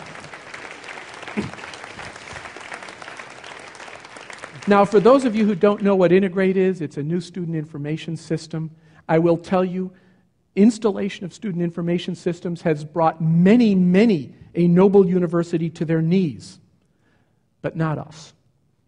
Now, for those of you who don't know what Integrate is, it's a new student information system. I will tell you, installation of student information systems has brought many a noble university to their knees, but not us,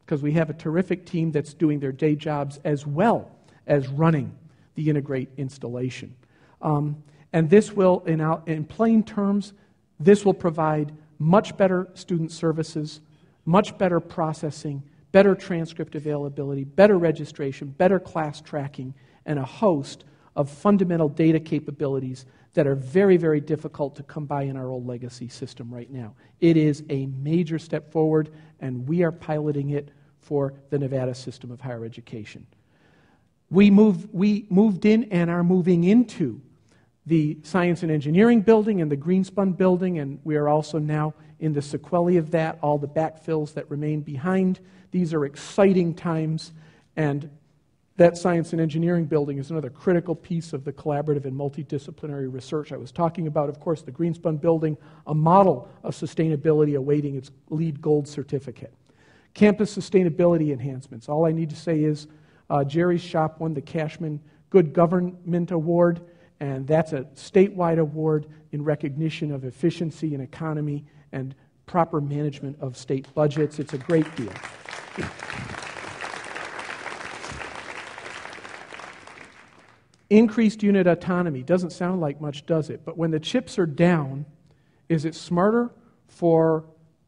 because we have a terrific team that's doing their day jobs as well as running the Integrate installation. And this will, in plain terms, this will provide much better student services, much better processing, better transcript availability, better registration, better class tracking, and a host of fundamental data capabilities that are very difficult to come by in our old legacy system right now. It is a major step forward, and we are piloting it for the Nevada system of higher education. We moved in and are moving into the Science and Engineering building and the Greenspun building, and we are also now in the sequelae of that, all the backfills that remain behind. These are exciting times, and that Science and Engineering building is another critical piece of the collaborative and multidisciplinary research I was talking about. Of course, the Greenspun building, a model of sustainability awaiting its LEED Gold certificate. Campus sustainability enhancements. All I need to say is Jerry's shop won the Cashman Good Government Award, and that's a statewide award in recognition of efficiency and economy and proper management of state budgets. It's a great deal. Increased unit autonomy. Doesn't sound like much, does it? But when the chips are down, is it smarter for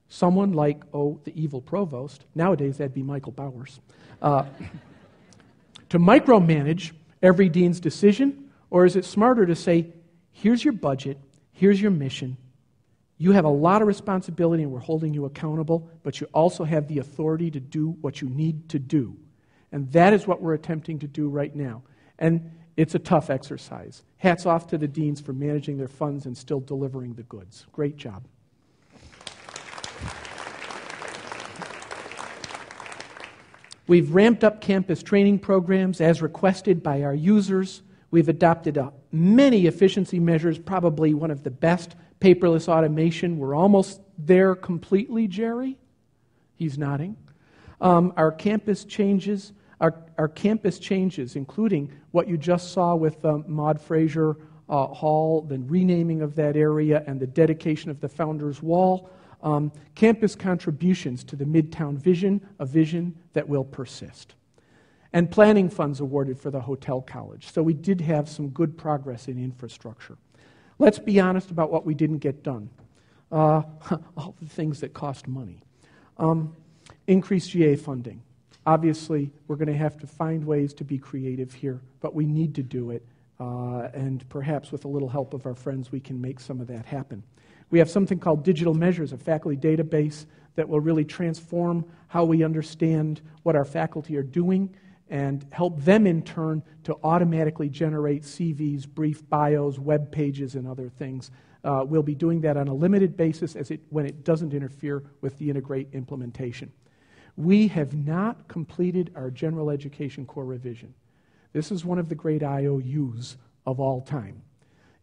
someone like, the evil provost, nowadays that'd be Michael Bowers, to micromanage every dean's decision? Or is it smarter to say, here's your budget, here's your mission, you have a lot of responsibility and we're holding you accountable, but you also have the authority to do what you need to do. And that is what we're attempting to do right now. And it's a tough exercise. Hats off to the deans for managing their funds and still delivering the goods. Great job. We've ramped up campus training programs as requested by our users. We've adopted many efficiency measures, probably one of the best, paperless automation. We're almost there completely, Jerry. He's nodding. Our campus changes, including what you just saw with Maud Fraser Hall, the renaming of that area, and the dedication of the Founders Wall. Campus contributions to the Midtown vision, a vision that will persist. And planning funds awarded for the Hotel College. So we did have some good progress in infrastructure. Let's be honest about what we didn't get done. All the things that cost money. Increased GA funding. Obviously, we're going to have to find ways to be creative here, but we need to do it. And perhaps with a little help of our friends, we can make some of that happen. We have something called Digital Measures, a faculty database that will really transform how we understand what our faculty are doing and help them in turn to automatically generate CVs, brief bios, web pages, and other things. We'll be doing that on a limited basis when it doesn't interfere with the Integrate implementation. We have not completed our general education core revision. This is one of the great IOUs of all time.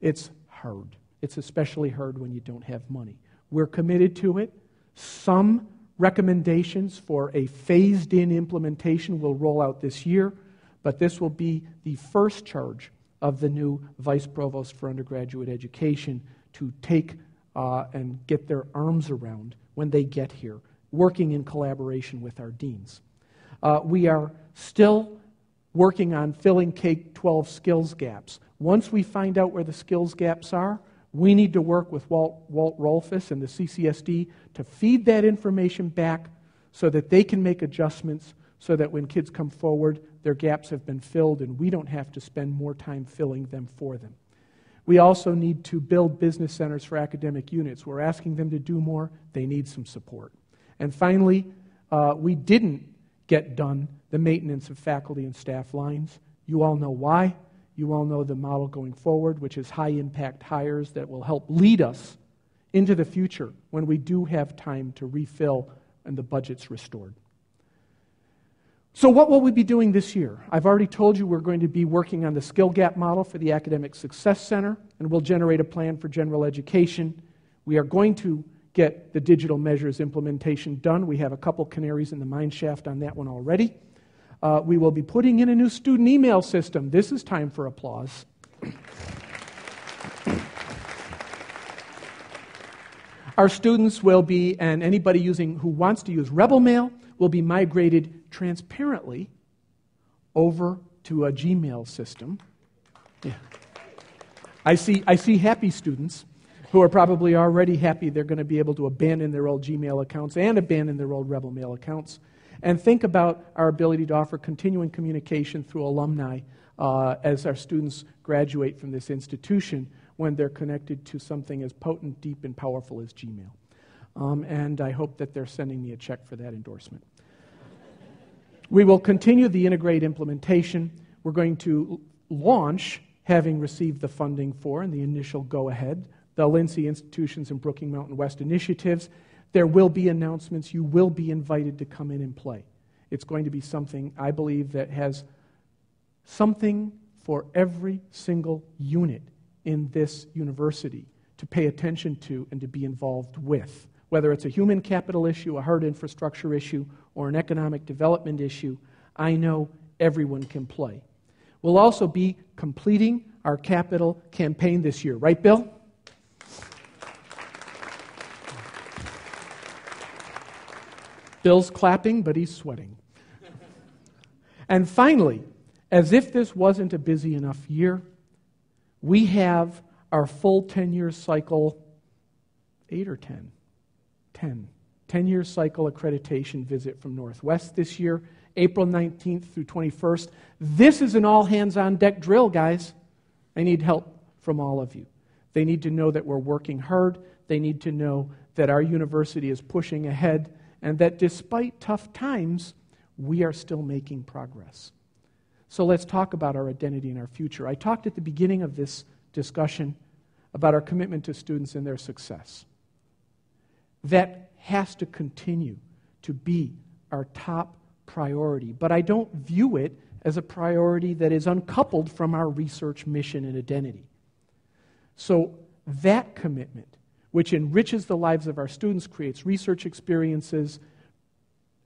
It's hard. It's especially hard when you don't have money. We're committed to it. Some recommendations for a phased-in implementation will roll out this year, but this will be the first charge of the new Vice Provost for Undergraduate Education to take and get their arms around when they get here, working in collaboration with our deans. We are still working on filling K-12 skills gaps. Once we find out where the skills gaps are, we need to work with Walt Rolfus and the CCSD to feed that information back so that they can make adjustments so that when kids come forward, their gaps have been filled and we don't have to spend more time filling them for them. We also need to build business centers for academic units. We're asking them to do more. They need some support. And finally, we didn't get done the maintenance of faculty and staff lines. You all know why. You all know the model going forward, which is high-impact hires that will help lead us into the future when we do have time to refill and the budget's restored. So what will we be doing this year? I've already told you we're going to be working on the skill gap model for the Academic Success Center, and we'll generate a plan for general education. We are going to get the digital measures implementation done. We have a couple canaries in the mine shaft on that one already. We will be putting in a new student email system. This is time for applause. Our students will be, and anybody who wants to use Rebel Mail, will be migrated transparently over to a Gmail system. Yeah. I see happy students who are probably already happy they're going to be able to abandon their old Gmail accounts and abandon their old Rebel Mail accounts, and think about our ability to offer continuing communication through alumni as our students graduate from this institution when they're connected to something as potent, deep, and powerful as Gmail. And I hope that they're sending me a check for that endorsement. We will continue the integrate implementation. We're going to launch, having received the funding for and the initial go-ahead, the Lindsay Institutions and Brooking Mountain West initiatives. There will be announcements. You will be invited to come in and play. It's going to be something, I believe, that has something for every single unit in this university to pay attention to and to be involved with. Whether it's a human capital issue, a hard infrastructure issue, or an economic development issue, I know everyone can play. We'll also be completing our capital campaign this year. Right, Bill? Bill's clapping, but he's sweating. And finally, as if this wasn't a busy enough year, we have our full 10-year cycle, 8 or 10? 10-year cycle accreditation visit from Northwest this year, April 19th through 21st. This is an all-hands-on-deck drill, guys. I need help from all of you. They need to know that we're working hard. They need to know that our university is pushing ahead and that despite tough times, we are still making progress. So let's talk about our identity and our future. I talked at the beginning of this discussion about our commitment to students and their success. That has to continue to be our top priority, but I don't view it as a priority that is uncoupled from our research mission and identity. So that commitment, which enriches the lives of our students, creates research experiences,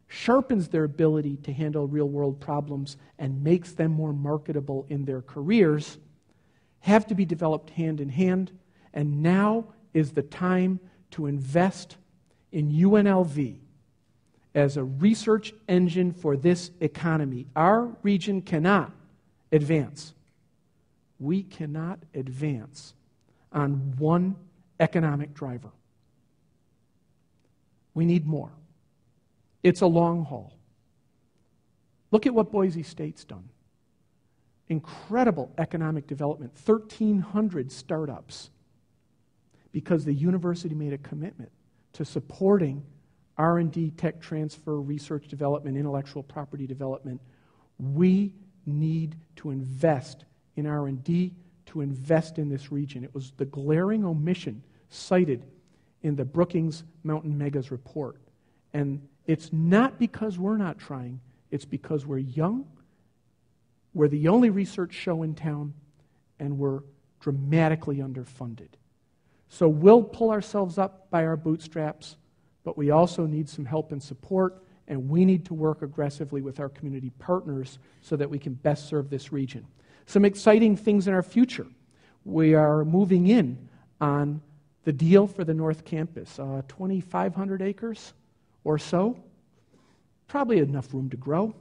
sharpens their ability to handle real-world problems, and makes them more marketable in their careers, have to be developed hand in hand, and now is the time to invest in UNLV as a research engine for this economy. Our region cannot advance. We cannot advance on one economic driver. We need more. It's a long haul. Look at what Boise State's done. Incredible economic development, 1,300 startups, because the university made a commitment to supporting R&D, tech transfer, research development, intellectual property development. We need to invest in R&D, to invest in this region. It was the glaring omission cited in the Brookings Mountain Megas report. And it's not because we're not trying, it's because we're young, we're the only research show in town, and we're dramatically underfunded. So we'll pull ourselves up by our bootstraps, but we also need some help and support, and we need to work aggressively with our community partners so that we can best serve this region. Some exciting things in our future. We are moving in on the deal for the North Campus, 2,500 acres or so. Probably enough room to grow.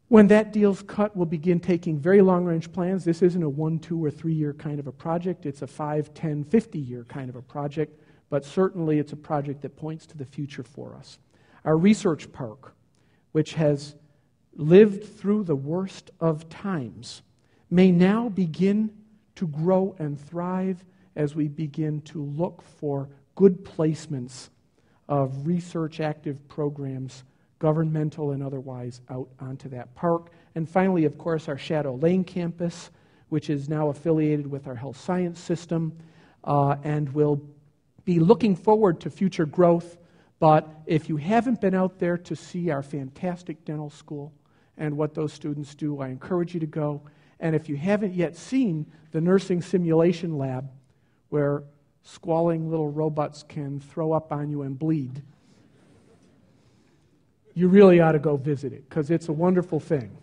When that deal's cut, we'll begin taking very long-range plans. This isn't a 1, 2, or 3-year kind of a project. It's a 5, 10, 50-year kind of a project, but certainly it's a project that points to the future for us. Our research park, which has lived through the worst of times, may now begin to grow and thrive as we begin to look for good placements of research active programs, governmental and otherwise, out onto that park. And finally, of course, our Shadow Lane campus, which is now affiliated with our health science system and will be looking forward to future growth, But if you haven't been out there to see our fantastic dental school and what those students do, I encourage you to go. And if you haven't yet seen the nursing simulation lab where squalling little robots can throw up on you and bleed, you really ought to go visit it because it's a wonderful thing.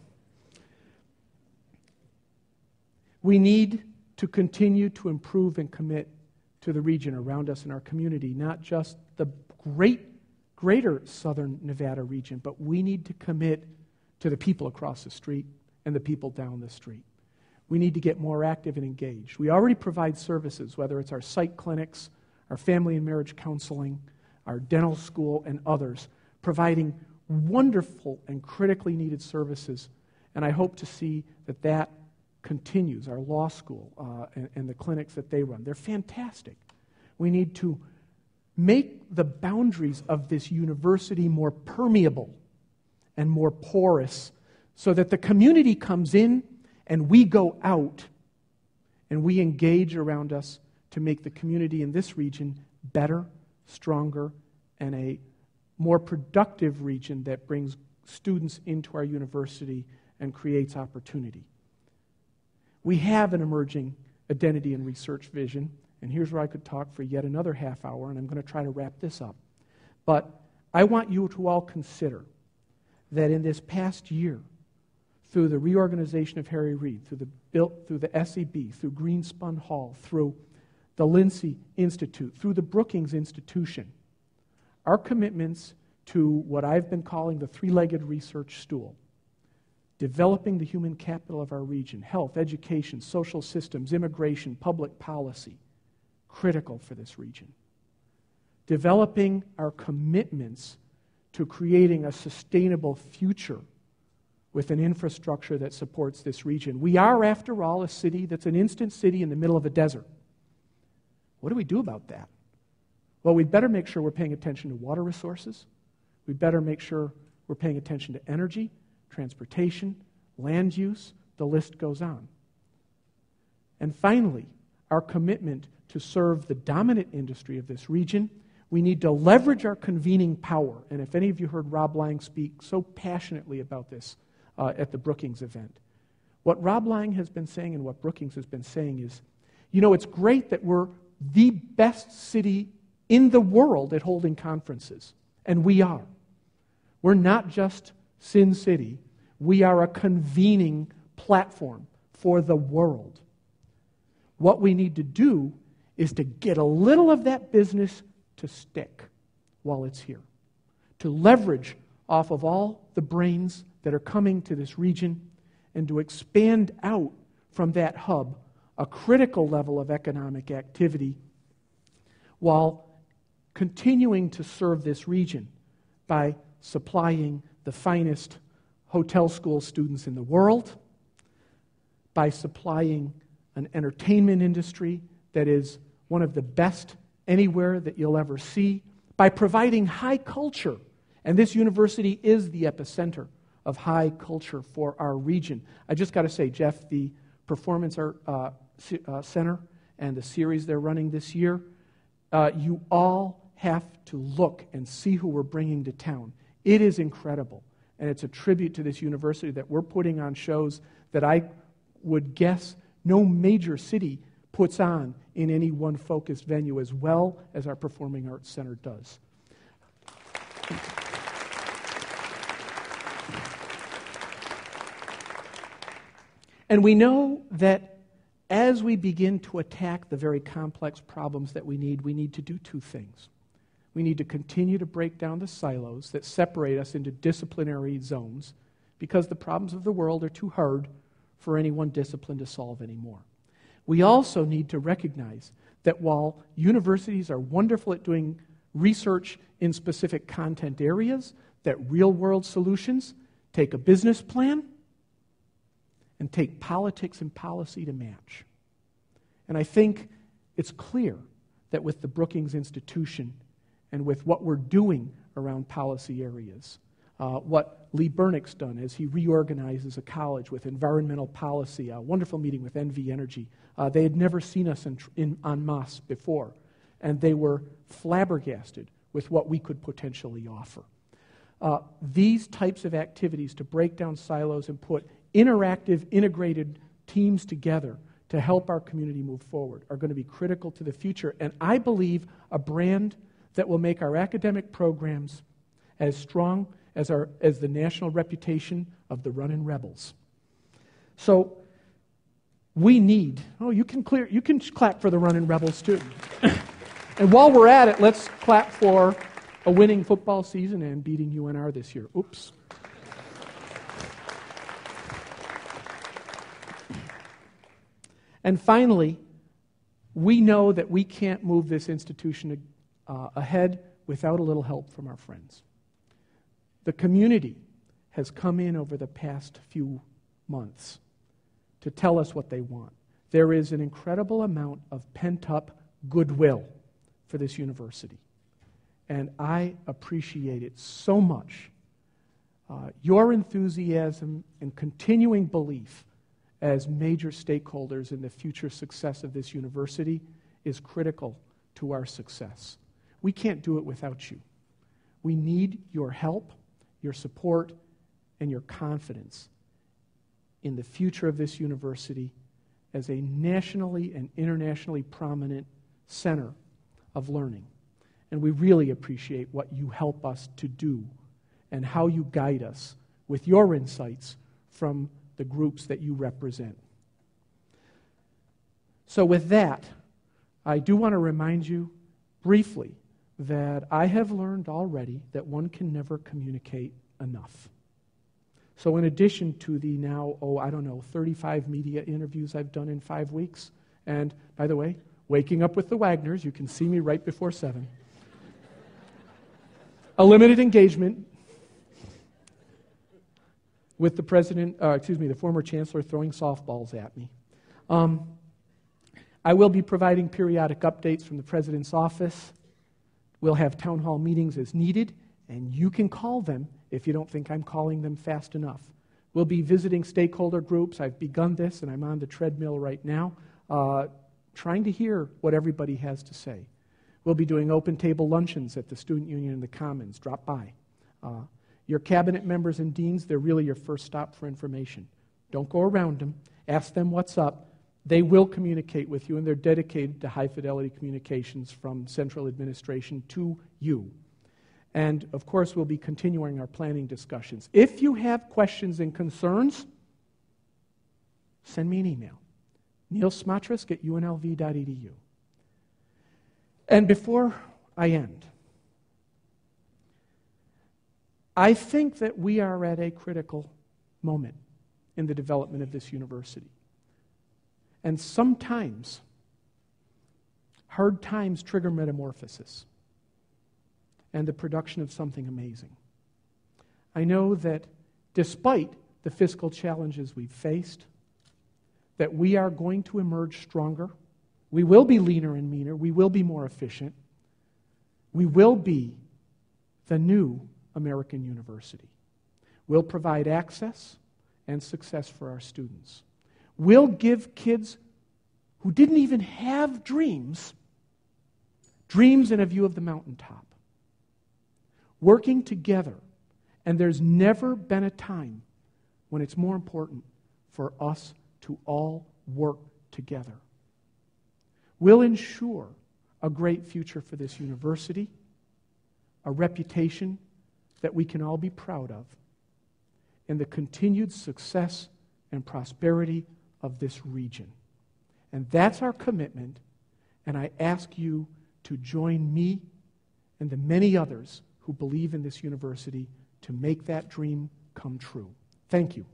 We need to continue to improve and commit to the region around us in our community, not just the greater southern Nevada region, but we need to commit to the people across the street and the people down the street. We need to get more active and engaged. We already provide services, whether it's our psych clinics, our family and marriage counseling, our dental school, and others, providing wonderful and critically needed services. And I hope to see that continues, our law school and the clinics that they run. They're fantastic. We need to make the boundaries of this university more permeable and more porous so that the community comes in and we go out and we engage around us to make the community in this region better, stronger, and a more productive region that brings students into our university and creates opportunity. We have an emerging identity and research vision, and here's where I could talk for yet another half hour, and I'm going to try to wrap this up. But I want you to all consider that in this past year, through the reorganization of Harry Reid, through the SEB, through Greenspun Hall, through the Lindsay Institute, through the Brookings Institution, our commitments to what I've been calling the three-legged research stool, developing the human capital of our region, health, education, social systems, immigration, public policy, critical for this region. Developing our commitments to creating a sustainable future with an infrastructure that supports this region. We are, after all, a city that's an instant city in the middle of a desert. What do we do about that? Well, we'd better make sure we're paying attention to water resources. We'd better make sure we're paying attention to energy, transportation, land use, the list goes on. And finally, our commitment to serve the dominant industry of this region. We need to leverage our convening power. And if any of you heard Rob Lang speak so passionately about this at the Brookings event, what Rob Lang has been saying and what Brookings has been saying is, it's great that we're the best city in the world at holding conferences. And we are. We're not just Sin City. We are a convening platform for the world. What we need to do is to get a little of that business to stick while it's here, to leverage off of all the brains that are coming to this region and to expand out from that hub a critical level of economic activity while continuing to serve this region by supplying the finest hotel school students in the world, by supplying an entertainment industry that is one of the best anywhere that you'll ever see, by providing high culture. And this university is the epicenter of high culture for our region. I just got to say, Jeff, the Performance Art Center and the series they're running this year, you all have to look and see who we're bringing to town. It is incredible. And it's a tribute to this university that we're putting on shows that I would guess no major city puts on in any one focused venue as well as our Performing Arts Center does. And we know that as we begin to attack the very complex problems that we need to do two things. We need to continue to break down the silos that separate us into disciplinary zones because the problems of the world are too hard for any one discipline to solve anymore. We also need to recognize that while universities are wonderful at doing research in specific content areas, that real-world solutions take a business plan and take politics and policy to match. And I think it's clear that with the Brookings Institution and with what we're doing around policy areas, what Lee Bernick's done as he reorganizes a college with environmental policy, a wonderful meeting with NV Energy. They had never seen us en masse before, and they were flabbergasted with what we could potentially offer. These types of activities to break down silos and put interactive, integrated teams together to help our community move forward are going to be critical to the future, and I believe a brand that will make our academic programs as strong as the national reputation of the Runnin' Rebels. So we need, you can clap for the Runnin' Rebels too. And while we're at it, let's clap for a winning football season and beating UNR this year. Oops. And finally, we know that we can't move this institution ahead without a little help from our friends. The community has come in over the past few months to tell us what they want. There is an incredible amount of pent-up goodwill for this university, and I appreciate it so much. Your enthusiasm and continuing belief as major stakeholders in the future success of this university is critical to our success. We can't do it without you. We need your help, your support, and your confidence in the future of this university as a nationally and internationally prominent center of learning. And we really appreciate what you help us to do and how you guide us with your insights from the groups that you represent. So with that, I do want to remind you briefly that I have learned already that one can never communicate enough. So in addition to the now, 35 media interviews I've done in 5 weeks, and by the way, waking up with the Wagners, you can see me right before 7. A limited engagement with the the former chancellor throwing softballs at me. I will be providing periodic updates from the president's office. We'll have town hall meetings as needed, and you can call them if you don't think I'm calling them fast enough. We'll be visiting stakeholder groups. I've begun this, and I'm on the treadmill right now, trying to hear what everybody has to say. We'll be doing open table luncheons at the Student Union in the Commons. Drop by. Your cabinet members and deans, they're really your first stop for information. Don't go around them. Ask them what's up. They will communicate with you, and they're dedicated to high-fidelity communications from central administration to you. And, of course, we'll be continuing our planning discussions. If you have questions and concerns, send me an email. nealsmatresk@unlv.edu. And before I end, I think that we are at a critical moment in the development of this university. And sometimes, hard times trigger metamorphosis and the production of something amazing. I know that despite the fiscal challenges we've faced, that we are going to emerge stronger. We will be leaner and meaner. We will be more efficient. We will be the new American university. We'll provide access and success for our students. We'll give kids who didn't even have dreams and a view of the mountaintop. Working together, and there's never been a time when it's more important for us to all work together. We'll ensure a great future for this university, a reputation that we can all be proud of, and the continued success and prosperity of this region. And that's our commitment, and I ask you to join me and the many others who believe in this university to make that dream come true. Thank you.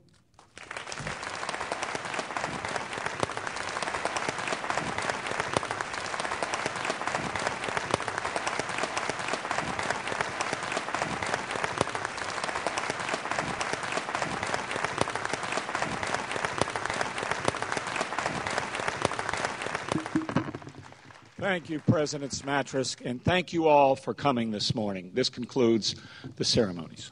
Thank you, President Smatresk, and thank you all for coming this morning. This concludes the ceremonies.